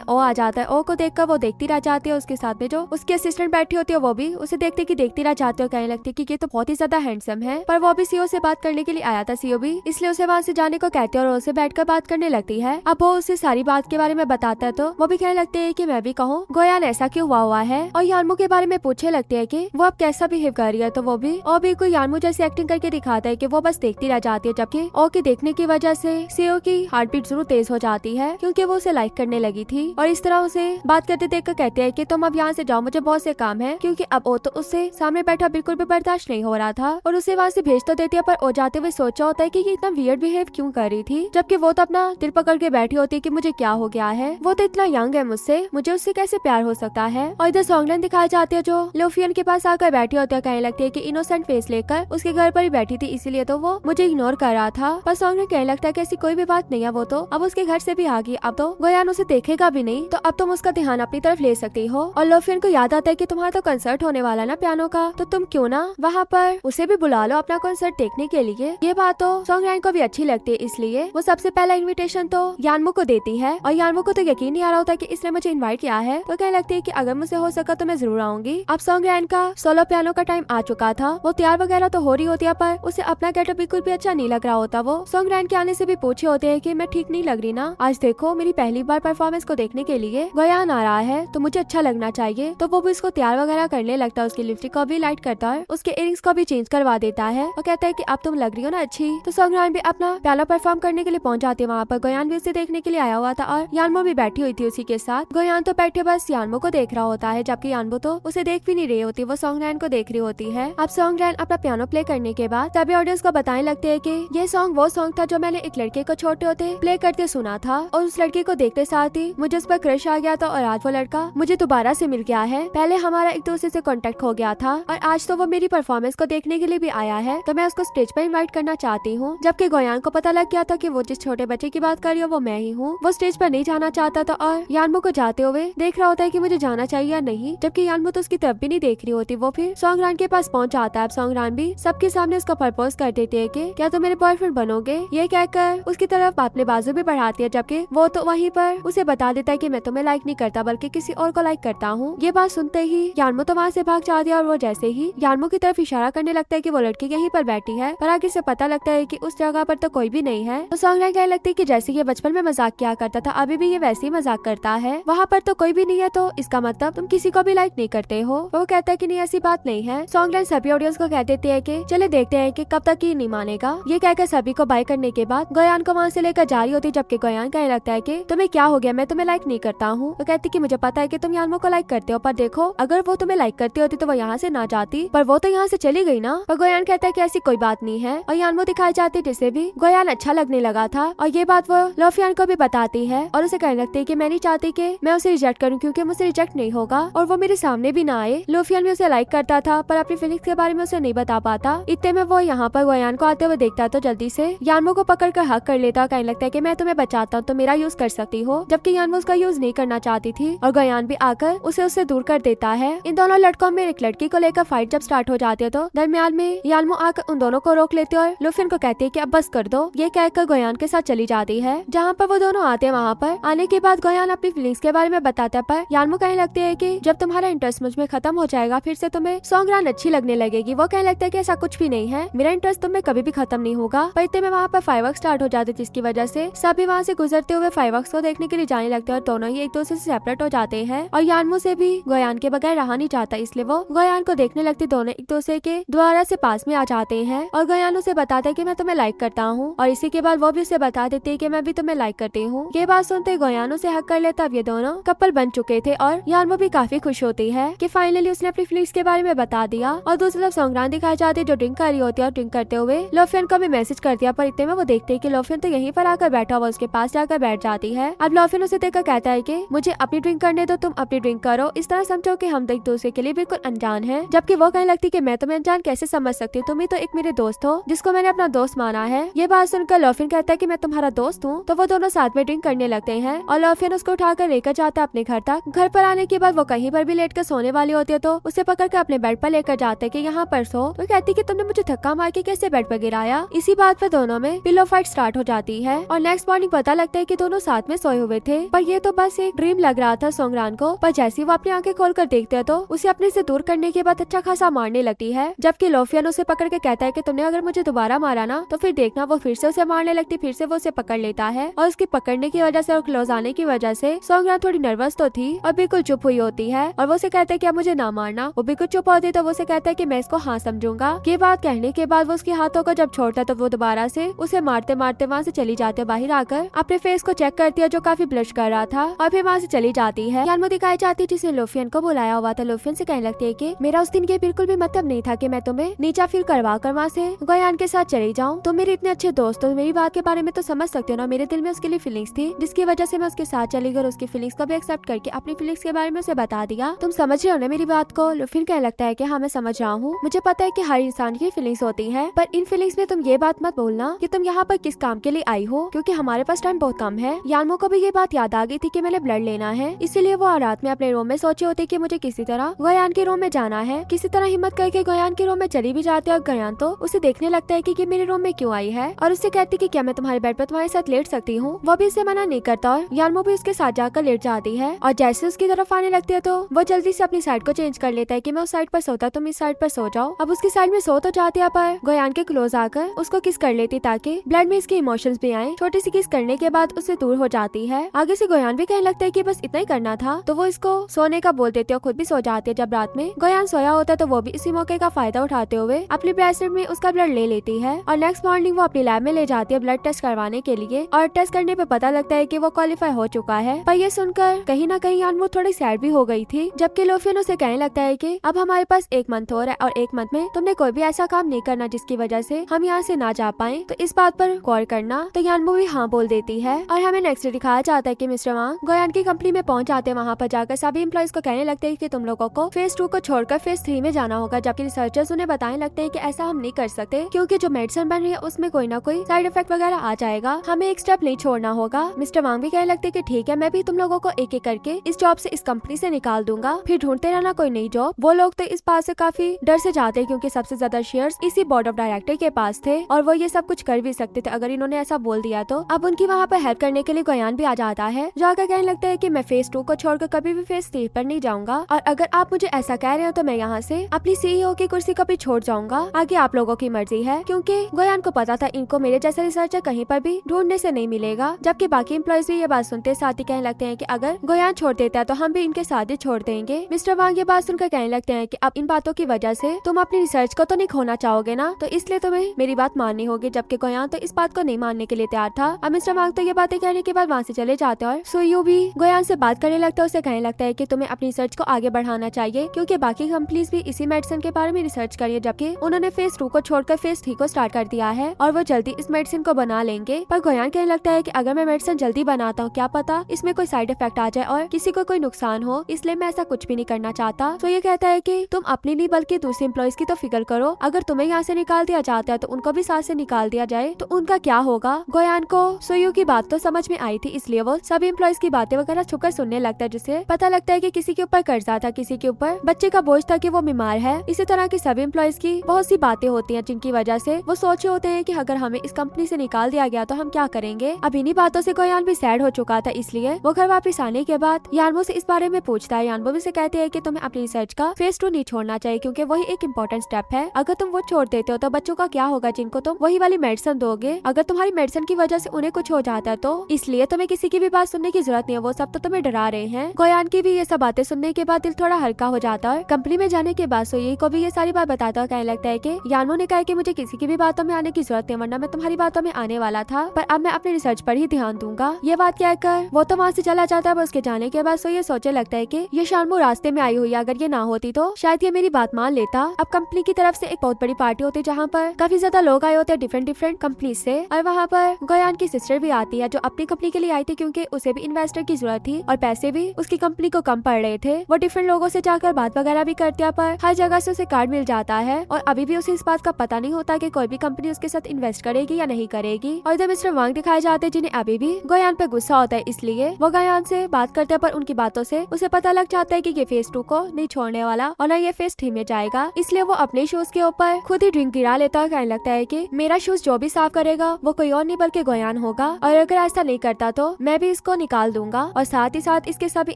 ओ आ जाता है। ओ को देखकर वो देखती रह जाती है। उसके साथ में जो उसकी असिस्टेंट बैठी होती है वो भी उसे देखती रह जाती है। कहने लगती है कि ये तो बहुत ही ज्यादा हैंडसम है। पर वो भी सीओ से बात करने के लिए आया था। सीओ भी इसलिए उसे वहाँ से जाने को कहते हैं और उसे बैठकर बात करने लगती है। अब वो उसे सारी बात के बारे में बताता है तो वो भी कहने लगते है कि मैं भी कहूँ गोयान ऐसा क्यों हुआ है। और यानमू के बारे में पूछने लगते है कि वो अब कैसा बिहेव कर रही है। तो वो भी और भी कोई यानमू जैसी एक्टिंग करके दिखाता है कि वो बस देखती रह जाती है। जबकि ओ के देखने की वजह से सीओ की हार्ट बीट जरूर तेज हो जाती है क्योंकि वो उसे लाइक करने लगी थी। और इस तरह उसे बात करते देखकर कहते हैं कि तुम अब यहाँ से जाओ, मुझे बहुत से काम है। क्योंकि अब ओ तो उससे सामने बैठा बिल्कुल भी बर्दाश्त नहीं हो रहा था और उसे वहाँ से भेज तो देती है। पर ओ जाते हुए सोचा होता है कि ये इतना वियर्ड बिहेव क्यों कर रही थी। जबकि वो तो अपना दिल पकड़ के बैठी होती है कि मुझे क्या हो गया है, वो तो इतना यंग है मुझसे, मुझे उससे कैसे प्यार हो सकता है। और इधर सॉन्गलैन दिखाई जाती है जो लूफियन के पास आकर बैठी होती है। कहने लगती है कि इनोसेंट फेस लेकर उसके घर पर ही बैठी थी इसीलिए तो वो मुझे इग्नोर कर रहा था। पर सॉन्गलैन कहने लगता है कि ऐसी कोई भी बात नहीं है, वो तो अब उसके घर से भी आ गई, अब तो गोयान उसे देखेगा भी नहीं, तो अब तुम उसका ध्यान अपनी तरफ ले सकती हो। और लूफियन को याद आता है कि तुम्हारा तो कंसर्ट होने वाला ना पियानो का, तो तुम क्यों ना वहाँ पर उसे भी बुला लो अपना कंसर्ट देखने के लिए। ये बात तो सॉन्गलैन को भी अच्छी लगती है इसलिए वो सबसे पहला इन्विटेशन तो यानमू को देती है। और यानमू को तो यकीन नहीं आ रहा होता कि इसने मुझे इन्वाइट किया है। तो कहने लगती है कि अगर मुझसे हो सका तो मैं जरूर आऊंगी। अब सॉन्गलैन का सोलो पियानो का टाइम आ चुका था। वो तैयार वगैरह तो हो रही होती है पर उसे अपना गेटअप बिल्कुल भी अच्छा नहीं लग रहा होता। वो सॉन्गलैन के आने से भी पूछे होते है कि मैं ठीक नहीं लग रही ना, आज देखो मेरी पहली बार परफॉर्मेंस को देखने के लिए गोयान आ रहा है तो मुझे अच्छा लगना चाहिए। तो वो भी इसको तैयार वगैरह करने लगता है, उसकी लिपस्टिक को भी लाइट करता है, उसके इयरिंग्स को भी चेंज करवा देता है और कहता है कि अब तुम लग रही हो ना अच्छी। तो सॉन्गलैन भी अपना पियानो परफॉर्म करने के लिए पहुंच जाती है। वहाँ पर गोयान भी उसे देखने के लिए आया हुआ था और यानमो भी बैठी हुई थी उसी के साथ। गोयान तो बैठे बस यानमो को देख रहा होता है जबकि यानमो तो उसे देख भी नहीं रही होती, वो सॉन्गलैन को देख रही होती है। अब सॉन्गलैन अपना पियानो प्ले करने के बाद सभी ऑडियंस को बताने लगते हैं कि ये सॉन्ग वो सॉन्ग था जो मैंने एक लड़के को छोटे होते प्ले करते सुना था और उस लड़के को देखते साथ ही मुझे उस पर क्रश आ गया था और आज वो लड़का मुझे दोबारा से मिल गया है। पहले हमारा एक दूसरे से कांटेक्ट हो गया था और आज तो वो मेरी परफॉर्मेंस को देखने के लिए भी आया है, तो मैं उसको स्टेज पर इनवाइट करना चाहती हूँ। जबकि गोयान को पता लग गया था कि वो जिस छोटे बच्चे की बात कर रही हो वो मैं ही हूँ। वो स्टेज पर नहीं जाना चाहता था और यानमो को जाते हुए देख रहा होता है कि मुझे जाना चाहिए या नहीं, जबकि यानमो तो उसकी तरफ भी नहीं देख रही होती। वो फिर सॉन्गरान के पास पहुंच जाता है। सॉन्गरान भी सबके सामने उसका प्रपोज कर देती है कि क्या तुम मेरे बॉयफ्रेंड बनोगे। ये कहकर उसकी तरफ अपने बाजू भी बढ़ाती है, जबकि वो तो वहीं पर उसे बता देता है कि मैं तुम्हें लाइक नहीं करता बल्कि किसी और को लाइक करता हूँ। ये बात सुनते ही यानमो तो वहाँ से भाग जाती है और वो जैसे ही यानमो की तरफ इशारा करने लगता है कि वो लड़की यहीं पर बैठी है, पर आगे से पता लगता है कि उस जगह पर तो कोई भी नहीं है। तो सॉन्गरान कहने लगती है कि जैसे ये बचपन में मजाक किया करता था अभी भी ये वैसे ही मजाक करता है, वहाँ पर तो कोई भी नहीं है तो इसका मतलब तुम किसी को भी लाइक नहीं करते हो। वो कहता है कि नहीं ऐसी बात नहीं है। सॉन्गरान सभी ऑडियंस को कह देते है कि चले देखते हैं कि कब तक ये नहीं मानेगा। ये कहकर सभी को बाय करने के बाद गोयान को वहाँ से लेकर जा रही होती, जबकि गोयान कहने लगता है कि तुम्हें क्या हो गया, मैं तुम्हें लाइक नहीं करता हूँ। वो कहती कि मुझे पता है कि तुम यानमो को लाइक करते हो, पर देखो अगर वो तुम्हें लाइक करती होती तो वो यहाँ से ना जाती, पर वो तो यहाँ से चली गई ना। पर गोयान कहता है कि ऐसी कोई बात नहीं है और यानमो दिखाई जाती जिसे भी गोयान अच्छा लगने लगा था और ये बात वो लूफियन को भी बताती है और उसे कहने लगती है कि मैं नहीं चाहती कि मैं उसे रिजेक्ट करूँ क्योंकि मुझसे रिजेक्ट नहीं होगा और वो मेरे सामने भी ना आए। लूफियन भी उसे लाइक करता था पर अपनी फीलिंग्स के बारे में उसे नहीं बता पाता। इतने में वो यहाँ पर गोयान को आते हुए देखता है तो जल्दी से यानमो को पकड़ कर हक कर लेता। कहने लगता है कि मैं तुम्हें बचाता हूँ तो मेरा यूज कर सकती हो, जबकि यानमो उसका यूज नहीं करना चाहती थी और गोयान भी आकर उसे उससे दूर कर देता है। इन दोनों लड़कों में एक लड़की को लेकर फाइट जब स्टार्ट हो जाती है तो दरमियान में यानमो आकर उन दोनों को रोक लेते और लूफियन को कहती है कि अब बस कर दो। ये कहकर गोयान के साथ चली जाती है। जहाँ पर वो दोनों आते हैं वहाँ पर आने के बाद गोयान अपनी फीलिंग्स के बारे में बताता है, पर यानमो कहने लगती है कि जब तुम्हारा इंटरेस्ट मुझ में खत्म हो जाएगा फिर से तुम्हें सॉन्गरान अच्छी लगने लगेगी। वो कहने लगता है कि ऐसा कुछ भी नहीं है, मेरा इंटरेस्ट तुम में कभी भी खत्म नहीं होगा। पर इतने में वहाँ पर फायरवर्क्स स्टार्ट हो जाते जिसकी वजह से सभी वहाँ से गुजरते हुए फायरवर्क्स को देखने के लिए जाने लगते हैं और दोनों ही एक दूसरे से सेपरेट हो जाते हैं और यानमो से भी गोयान के बगैर रहा नहीं जाता, इसलिए वो गोयान को देखने लगते दोनों एक दूसरे के द्वारा से पास में आ जाते हैं और गोयान उसे बताता है कि मैं तुम्हें लाइक करता हूँ और इसी के बाद वो भी उसे बता देती है कि मैं भी तुम्हें लाइक करती हूँ। ये बात सुनते गोयान उसे हक कर लेता। अब ये दोनों कपल बन चुके थे और यानमो भी काफी खुश होती है कि फाइनली उसने अपनी फीलिंग्स के बारे में बता दिया। और दूसरी तरफ सॉन्गरान दिखाई जाती है जो ड्रिंक कर रही होती है और ड्रिंक करते हुए लूफियन को भी मैसेज कर दिया, पर इतने में वो देखते है कि लूफियन तो यहीं पर आकर बैठा हुआ उसके पास जाकर बैठ जाती है। अब लूफियन उसे देखकर कहता है कि मुझे अपनी ड्रिंक करने दो, तुम अपनी ड्रिंक करो, इस तरह समझो कि हम एक दूसरे के लिए बिल्कुल अनजान है। जबकि वो कहने लगती कि मैं तुम्हें अनजान कैसे समझ सकती हूँ, तुम ही तो एक मेरे दोस्त हो जिसको मैंने अपना दोस्त माना है। ये बात सुनकर लूफियन कहता है कि मैं तुम्हारा दोस्त हूँ। तो वो दोनों साथ में ड्रिंक करने लगते हैं और लूफियन उसको उठाकर लेकर जाता है अपने घर तक। घर पर आने के बाद वो कहीं पर भी लेट कर सोने वाली होती बोलती है तो उसे पकड़ कर अपने बेड पर लेकर जाते हैं कि यहाँ पर सो। तो कहती है कि तुमने मुझे धक्का मार के कैसे बेड पर गिराया। इसी बात पर दोनों में पिलो फाइट स्टार्ट हो जाती है और नेक्स्ट मॉर्निंग पता लगता है कि दोनों साथ में सोए हुए थे, पर ये तो बस एक ड्रीम लग रहा था सोंगरान को। पर जैसे वो अपनी आंखें खोलकर देखते हैं तो उसे अपने से दूर करने के बाद अच्छा खासा मारने लगती है, जबकि लोफियन उसे पकड़ के कहता है कि तुमने अगर मुझे दोबारा मारा ना तो फिर देखना वो फिर से उसे मारने लगती, फिर से वो उसे पकड़ लेता है। और उसके पकड़ने की वजह से और क्लोज आने की वजह से सोंगरान थोड़ी नर्वस तो थी और बिल्कुल चुप हुई होती है और वो उसे कहता है कि अब मुझे ना मारना। वो बिल्कुल चुप होती तो वो उसे कहता है कि मैं इसको हाँ समझूंगा। ये बात कहने के बाद वो उसके हाथों को जब छोड़ता है तो वो दोबारा से उसे मारते मारते वहाँ से चली जाती है। बाहर आकर अपने फेस को चेक करती है जो काफी ब्लश कर रहा था और फिर वहाँ से चली जाती है। यानमो दिखाई जाती है जिसने लोफियन को बुलाया हुआ था। लोफियन से कहने लगती है कि मेरा उस दिन ये बिल्कुल भी मतलब नहीं था कि मैं तुम्हें नीचा फील करवा कर वहाँ से गोयान के साथ चली जाऊँ। तुम मेरे इतने अच्छे दोस्त हो, मेरी बात के बारे में तो समझ सकते हो ना। मेरे दिल में उसके लिए फीलिंग्स थी जिसकी वजह से मैं उसके साथ चली गई और उसकी फीलिंग्स को भी एक्सेप्ट करके अपनी फीलिंग्स के बारे में उसे बता दिया। तुम समझ रहे हो ना मेरी बात को। लोफियन कहने लगता है कि हाँ मैं समझ रहा हूँ, मुझे पता है कि हर इंसान की फीलिंग्स होती है, पर इन फीलिंग्स में तुम ये बात मत बोलना कि तुम यहाँ पर किस काम के लिए आई हो, क्योंकि हमारे पास टाइम बहुत कम है। यानमो को भी ये बात याद आ गई थी कि मैंने ब्लड लेना है, इसीलिए वो रात में अपने रूम में सोचे होते कि मुझे किसी तरह गोयान के रूम में जाना है। किसी तरह हिम्मत करके गोयान के रूम में चली भी जाती है और गोयान तो उसे देखने लगता है कि मेरे रूम में क्यों आई है और उससे कहती कि क्या मैं तुम्हारे बेड पर तुम्हारे साथ लेट सकती हूँ। वो भी इसे मना नहीं करता और यानमो भी उसके साथ जाकर लेट जाती है और जैसे उसकी तरफ आने लगती है तो वो जल्दी से अपनी साइड को चेंज कर लेता है कि मैं उस साइड पर सोता तुम इस साइड पर सो जाओ। अब उसकी साइड में सो तो जाती है पर गोयान के क्लोज आकर उसको किस कर लेती ताकि ब्लड में इसके इमोशंस भी आए। छोटी सी किस करने के बाद उससे दूर हो जाती है। आगे से गोयान भी कहने लगता है कि बस इतना ही करना था, तो वो इसको सोने का बोल देती है और खुद भी सो जाती है। जब रात में गोयान सोया होता है तो वो भी इसी मौके का फायदा उठाते हुए अपनी ब्रेसलेट में उसका ब्लड ले लेती है और नेक्स्ट मॉर्निंग वो अपनी लैब में ले जाती है ब्लड टेस्ट करवाने के लिए और टेस्ट करने पे पता लगता है कि वो क्वालिफाई हो चुका है। पर ये सुनकर कहीं ना कहीं यानमो थोड़ी सैड भी हो गई थी, जबकि लोफियन उसे कहने लगता है कि अब हमारे पास 1 मंथ और है और 1 मंथ में तुमने कोई भी ऐसा काम नहीं करना जिसकी वजह से हम यहाँ से ना जा पाए, तो इस बात पर गौर करना। तो यानमो भी हाँ बोल देती है और हमें नेक्स्ट डे दिखाया जाता है कि मिस्टर वांग गोयान की कंपनी में पहुंच जाते हैं। वहाँ पर जाकर सभी एम्प्लॉइज को कहने लगते हैं कि तुम लोगों को फेज 2 को छोड़कर फेज 3 में जाना होगा, जबकि रिसर्चर्स उन्हें बताने लगते हैं कि ऐसा हम नहीं कर सकते क्योंकि जो मेडिसिन बन रही है उसमें कोई ना कोई साइड इफेक्ट वगैरह आ जाएगा, हमें एक स्टेप नहीं छोड़ना होगा। मिस्टर वांग भी कहने लगते हैं कि ठीक है, मैं भी तुम लोगों को एक एक करके इस जॉब से इस कंपनी से निकाल दूंगा, फिर ढूंढते रहना कोई नई जॉब। वो लोग तो इस बात से काफी डर से जाते हैं क्योंकि सबसे ज्यादा शेयर्स इसी बोर्ड ऑफ डायरेक्टर के पास थे और वो ये सब कुछ कर भी सकते थे अगर इन्होंने ऐसा बोल दिया तो। अब उनकी वहाँ पर हेल्प करने के लिए गोयान भी आ जाता है, जो आकर कहने लगता है कि मैं फेज 2 को छोड़कर कभी भी फेज 3 पर नहीं जाऊंगा और अगर आप मुझे ऐसा कह रहे हो तो मैं यहाँ से अपनी CEO की कुर्सी को भी छोड़ जाऊंगा, आगे आप लोगों की मर्जी है। क्योंकि गोयान को पता था इनको मेरे जैसा रिसर्चर कहीं पर भी ढूंढने से नहीं मिलेगा, जबकि बाकी एम्प्लॉइज भी ये बात सुनते साथ ही कहने लगते हैं कि अगर गोयान छोड़ देता है तो हम भी इनके साथ ही छोड़ देंगे। मिस्टर वांग ये बात सुनकर कहने लगते हैं कि अब इन बातों की वजह से तुम अपनी रिसर्च को तो नहीं खोना चाहोगे ना, तो इसलिए तुम्हें मेरी बात माननी होगी, जबकि गोयान तो इस बात को नहीं मानने के लिए तैयार था। अब मिस्टर वांग तो ये बातें कहने के बाद वहाँ से चले जाते हैं और सुयू भी गोयान से बात करने लगता है। उसे कहने लगता है कि तुम्हें अपनी रिसर्च को आगे बढ़ाना चाहिए क्योंकि बाकी कंपनीज भी इसी मेडिसिन के बारे में रिसर्च करी है, जबकि उन्होंने फेज 2 को छोड़कर फेज 3 को स्टार्ट कर दिया है और वो जल्दी इस मेडिसिन को बना लेंगे। पर गोयान कहने लगता है कि अगर मैं मेडिसिन जल्दी बनाता हूँ क्या पता इसमें कोई साइड इफेक्ट आ जाए और किसी को कोई नुकसान हो, इसलिए मैं ऐसा कुछ भी नहीं करना चाहता। तो ये कहता है कि तुम अपनी नहीं बल्कि दूसरे एम्प्लॉइज की तो फिक्र करो, अगर तुम्हें यहाँ से निकाल दिया जाता है तो उनको भी साथ से निकाल दिया जाए तो उनका क्या होगा। गोयान को सुयू की बात तो समझ में आई थी, इसलिए वो सभी एम्प्लॉइज की बातें वगैरह छुपकर सुनने लगता है, जिससे पता लगता है कि किसी के ऊपर कर्जा था, किसी के ऊपर बच्चे का बोझ था कि वो बीमार है। इसी तरह की सभी एम्प्लॉइज की बहुत सी बातें होती हैं जिनकी वजह से वो सोचे होते हैं कि अगर हमें इस कंपनी से निकाल दिया गया तो हम क्या करेंगे। अब इन्हीं बातों से गोयान भी सैड हो चुका था, इसलिए वो घर वापस आने के बाद यानमो से इस बारे में पूछता है। यानमो भी से कहते हैं कि तुम्हें अपनी रिसर्च का फेज 2 नहीं छोड़ना चाहिए क्योंकि वही एक इम्पोर्टेंट स्टेप है। अगर तुम वो छोड़ देते हो तो बच्चों का क्या होगा जिनको तुम वही वाली मेडिसिन दोगे, अगर तुम्हारी मेडिसिन की वजह से उन्हें कुछ हो जाता है तो इसलिए तुम्हें किसी की भी बात सुनने की जरूरत नहीं है, वो सब तो तुम्हें डरा रहे हैं। गोयान की भी ये सब बातें सुनने के बाद दिल थोड़ा हल्का हो जाता है। कंपनी में जाने के बाद सोई को भी ये सारी बात बताता है। कहने लगता है कि यानमो ने कहा कि मुझे किसी की भी बातों में आने की जरूरत नहीं, वरना मैं तुम्हारी बातों में आने वाला था, पर अब मैं अपनी रिसर्च पर ही ध्यान दूंगा। ये बात कहकर वो तो वहाँ से चला जाता है। उसके जाने के बाद सो ये सोचे लगता है कि ये शानमो रास्ते में आई हुई है, अगर ये ना होती तो शायद ये मेरी बात मान लेता। अब कंपनी की तरफ से एक बहुत बड़ी पार्टी होती है जहाँ पर काफी ज्यादा लोग आए होते हैं डिफरेंट कंपनी से, और वहाँ पर गोयान की सिस्टर भी आती है जो अपनी कंपनी के लिए आई थी क्योंकि उसे भी इन्वेस्टर की जरूरत थी और पैसे भी उसकी कंपनी को कम पड़ रहे थे। वो डिफरेंट लोगों से जाकर बात वगैरह भी करती है, पर हर जगह से उसे कार्ड मिल जाता है और अभी भी उसे इस बात का पता नहीं होता कि कोई भी कंपनी उसके साथ इन्वेस्ट करेगी या नहीं करेगी। और इधर मिस्टर वांग दिखाए जाते हैं जिन्हें अभी भी गोयान पे गुस्सा होता है, इसलिए वो गोयान से बात करते हैं, पर उनकी बातों से उसे पता लग जाता है कि ये फेज 2 को को नहीं छोड़ने वाला और न ये फेस थीमे जाएगा। इसलिए वो अपने शूज के ऊपर खुद ही ड्रिंक गिरा लेता है। कहने लगता है कि मेरा शूज जो भी साफ करेगा वो कोई और नहीं बल्कि गोयान होगा, और अगर ऐसा नहीं करता तो मैं भी इसको निकाल दूंगा और साथ ही साथ इसके सभी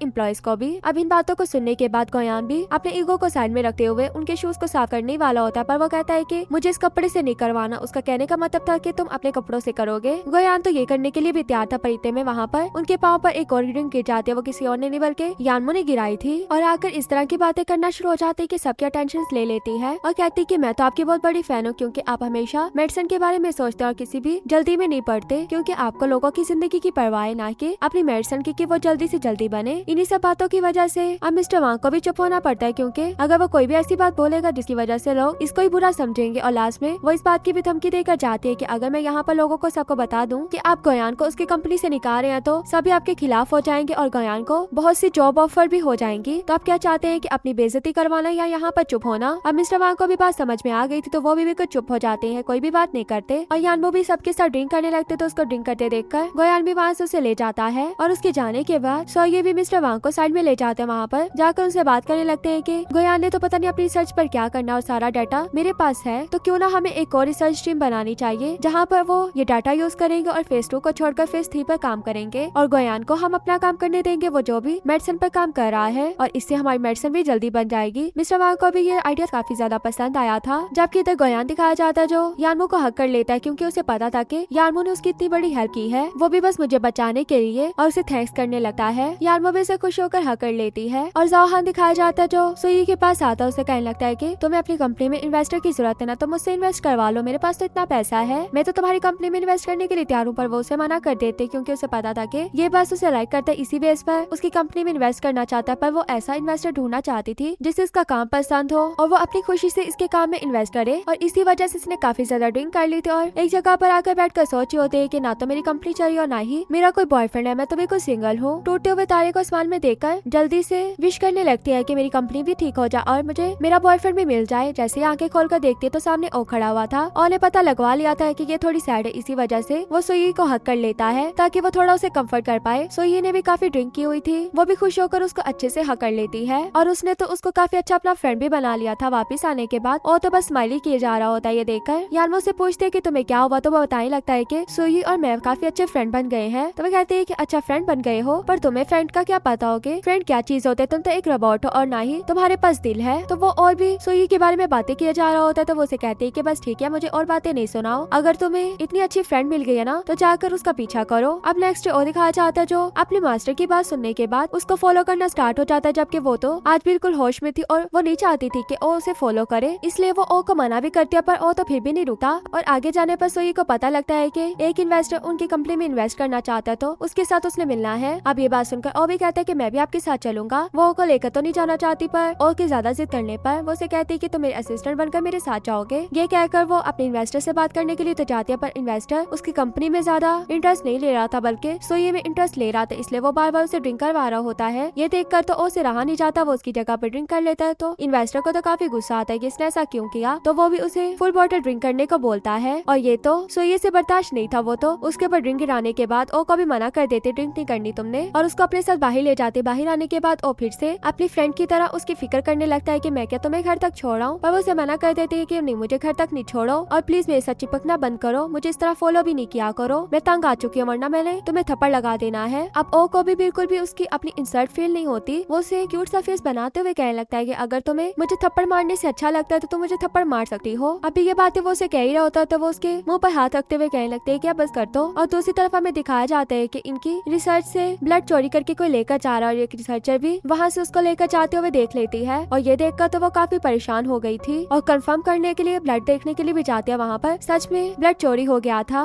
एम्प्लॉयज को भी। अब इन बातों को सुनने के बाद गोयान भी अपने ईगो को साइड में रखते हुए उनके शूज को साफ करने वाला होता है, पर वो कहता है कि मुझे इस कपड़े से नहीं करवाना। उसका कहने का मतलब था कि तुम अपने कपड़ों से करोगे। गोयान तो ये करने के लिए भी तैयार था, पर इतने में वहाँ पर उनके पाँव पर एक और ड्रिंक गिर जाती है। वो किसी और ने नहीं बल्कि यानमो ने गिराई थी, और आकर इस तरह की बातें करना शुरू हो जाती है कि सबके अटेंशन ले लेती है और कहती कि मैं तो आपकी बहुत बड़ी फैन हूँ, क्योंकि आप हमेशा मेडिसिन के बारे में सोचते और किसी भी जल्दी में नहीं पड़ते, क्योंकि आपको लोगों की जिंदगी की परवाह है, ना कि अपनी मेडिसिन की कि वो जल्दी से जल्दी बने। इन्हीं सब बातों की वजह से अब मिस्टर वांग को भी चुप होना पड़ता है, क्योंकि अगर वो कोई भी ऐसी बात बोलेगा जिसकी वजह से लोग इसको ही बुरा समझेंगे, और लास्ट में वो इस बात की भी धमकी देकर जाती है कि अगर मैं यहाँ पर लोगों को सबको बता दूं कि आप गोयान को उसकी कंपनी से निकाल रहे हैं तो सभी आपके खिलाफ हो जाएंगे और गोयान को बहुत सी जॉब ऑफर भी हो जाएंगी। तो आप क्या चाहते हैं कि अपनी बेइज्जती करवाना या यहाँ पर चुप होना? अब मिस्टर वांग को भी बात समझ में आ गई थी, तो वो भी कुछ चुप हो जाते हैं, कोई भी बात नहीं करते, और यानमो भी सबके साथ ड्रिंक करने लगते। तो उसको ड्रिंक करते देखकर गोयान भी वहाँ से उसे ले जाता है, और उसके जाने के बाद सोये भी मिस्टर वांग को साइड में ले जाते हैं। वहाँ पर जाकर उनसे बात करने लगते हैं कि गोयान ने तो पता नहीं अपनी रिसर्च पर क्या करना, और सारा डाटा मेरे पास है, तो क्यों ना हमें एक और रिसर्च टीम बनानी चाहिए जहाँ पर वो ये डाटा यूज करेंगे और फेज 2 को छोड़कर फेज 3 पर काम करेंगे, और गोयान को हम अपना काम करने देंगे, वो जो भी मेडिसिन पर काम कर रहा है, और इससे हमारी मेडिसिन भी जल्दी बन जाएगी। मिस्टर वांग को भी ये आइडिया काफी ज्यादा पसंद आया था। जबकि इधर गोयान दिखाया जाता है जो यानमो को हक कर लेता है, क्योंकि उसे पता था कि यानमो ने उसकी इतनी बड़ी हेल्प की है, वो भी बस मुझे बचाने के लिए, और उसे थैंक्स करने लगता है। यानमो भी उसे खुश होकर हक कर लेती है। और ज़ोहान दिखाया जाता है जो सुई के पास आता है, उसे कहने लगता है कि तुम्हें अपनी कंपनी में इन्वेस्टर की जरूरत है ना, तो मुझसे इन्वेस्ट करवा लो, मेरे पास तो इतना पैसा है, मैं तो तुम्हारी कंपनी में इन्वेस्ट करने के लिए तैयार हूँ। पर वो उसे मना कर देते, क्योंकि उसे पता था कि ये बस उसे लाइक करता है, इसी बेस पर उसकी कंपनी में इन्वेस्ट करना चाहता है। पर वो ऐसा इन्वेस्टर ढूंढना चाहती थी जिसे इसका काम पसंद हो और वो अपनी खुशी से इसके काम में इन्वेस्ट करे, और इसी वजह से इसने काफी ज्यादा ड्रिंक कर ली थी और एक जगह पर आकर बैठकर सोची होती है कि ना तो मेरी कंपनी चाहिए और ना ही मेरा कोई बॉयफ्रेंड है, मैं तो बिल्कुल सिंगल हूँ। टूटते हुए तारे को आसमान में देखकर जल्दी से विश करने लगती है कि मेरी कंपनी भी ठीक हो जाए और मुझे मेरा बॉयफ्रेंड भी मिल जाए। जैसे ही आंखें खोलकर देखती है तो सामने ओ खड़ा हुआ था, और ने पता लगवा लिया था कि ये थोड़ी सैड है, इसी वजह से वो सुई को हक कर लेता है ताकि वो थोड़ा उसे कंफर्ट कर पाए। सुई ने भी काफी ड्रिंक की हुई थी, वो भी खुश होकर उसको अच्छे से हक कर लेती है, और उसने तो उसको काफी अच्छा अपना फ्रेंड भी बना लिया था वापिस आने के बाद। और तो बस स्माइली किए जा रहा होता है ये देखकर। यानमो से पूछते कि तुम्हें क्या हुआ, तो वो बताने लगता है कि सुई और मैं काफी अच्छे फ्रेंड बन गए हैं। तो वो कहते हैं कि अच्छा फ्रेंड बन गए हो, पर तुम्हें फ्रेंड का क्या पता हो कि फ्रेंड क्या चीज होते है, तुम तो एक रोबोट हो और ना ही तुम्हारे पास दिल है। तो वो और भी सुई के बारे में बातें किया जा रहा होता है, तो वो उसे कहते हैं कि बस ठीक है, मुझे और बातें नहीं सुनाओ, अगर तुम्हें इतनी अच्छी फ्रेंड मिल गई है ना तो जाकर उसका पीछा करो। अब नेक्स्ट और दिखाया जाता है जो अपने मास्टर की बात सुनने के बाद उसको फॉलो करना स्टार्ट हो जाता है, जबकि वो तो आज बिल्कुल होश में थी और वो नहीं चाहती थी कि ओ उसे फॉलो करे, इसलिए वो ओ को मना भी करती है, पर ओ तो फिर भी नहीं रुकता। और आगे जाने पर सोई को पता लगता है कि एक इन्वेस्टर उनकी कंपनी में इन्वेस्ट करना चाहता है, तो उसके साथ उसने मिलना है। अब ये बात सुनकर ओ भी कहता है कि मैं भी आपके साथ चलूंगा। वो ओ को लेकर तो नहीं जाना चाहती, पर ओ की ज्यादा जिद करने पर वो उसे कहती है कि तुम मेरे असिस्टेंट बनकर मेरे साथ जाओगे। ये कहकर वो अपने इन्वेस्टर से बात करने के लिए तो जाती है, पर इन्वेस्टर उसकी कंपनी में ज्यादा इंटरेस्ट नहीं ले रहा था, बल्कि सोई में इंटरेस्ट ले रहा था, इसलिए वो बार बार उसे ड्रिंक करवा रहा होता है। ये देखकर तो ओ से रहा नहीं जाता, वो उसकी जगह पर ड्रिंक कर लेता है। तो इन्वेस्टर को तो काफी गुस्सा आता है कि इसने ऐसा क्यों किया, तो वो भी उसे फुल बॉटल ड्रिंक करने को बोलता है, और ये तो सोई से बर्दाश्त नहीं था, वो तो उसके ऊपर ड्रिंक गिराने के बाद ओ को भी मना कर देते ड्रिंक नहीं करनी तुमने, और उसको अपने साथ बाहर ले जाते। बाहर आने के बाद ओ फिर से अपनी फ्रेंड की तरह उसकी फिक्र करने लगता है कि मैं क्या तुम्हें घर तक छोड़ रहा हूँ, पर वो उसे मना कर देती है कि नहीं, मुझे घर तक नहीं छोड़ो, और प्लीज मेरे साथ चिपकना बंद करो, मुझे इस तरह फॉलो भी नहीं किया करो, मैं तंग आ चुकी हूँ, वरना मैंने तुम्हें थप्पड़ लगा देना है। अब ओ को भी बिल्कुल भी उसकी अपनी इंसल्ट फील नहीं होती, वो उसे क्यूट सा फेस बनाते हुए कहने लगता है कि अगर तुम्हें मुझे थप्पड़ मारने से अच्छा लगता है तो तुम मुझे थप्पड़ मार सकती हो। अभी ये बातें वो उसे कह ही रहा होता है, तो वो उसके मुंह पर हाथ रखते हुए कहने लगते हैं कि अब बस कर दो। और दूसरी तरफ हमें दिखाया जाता है कि इनकी रिसर्च से ब्लड चोरी करके कोई लेकर जा रहा है, और एक रिसर्चर भी वहाँ से उसको लेकर जाते हुए देख लेती है, और ये देखकर तो वो काफी परेशान हो गई थी और कंफर्म करने के लिए ब्लड देखने के लिए भी जाती है। वहाँ पर सच में ब्लड चोरी हो गया था।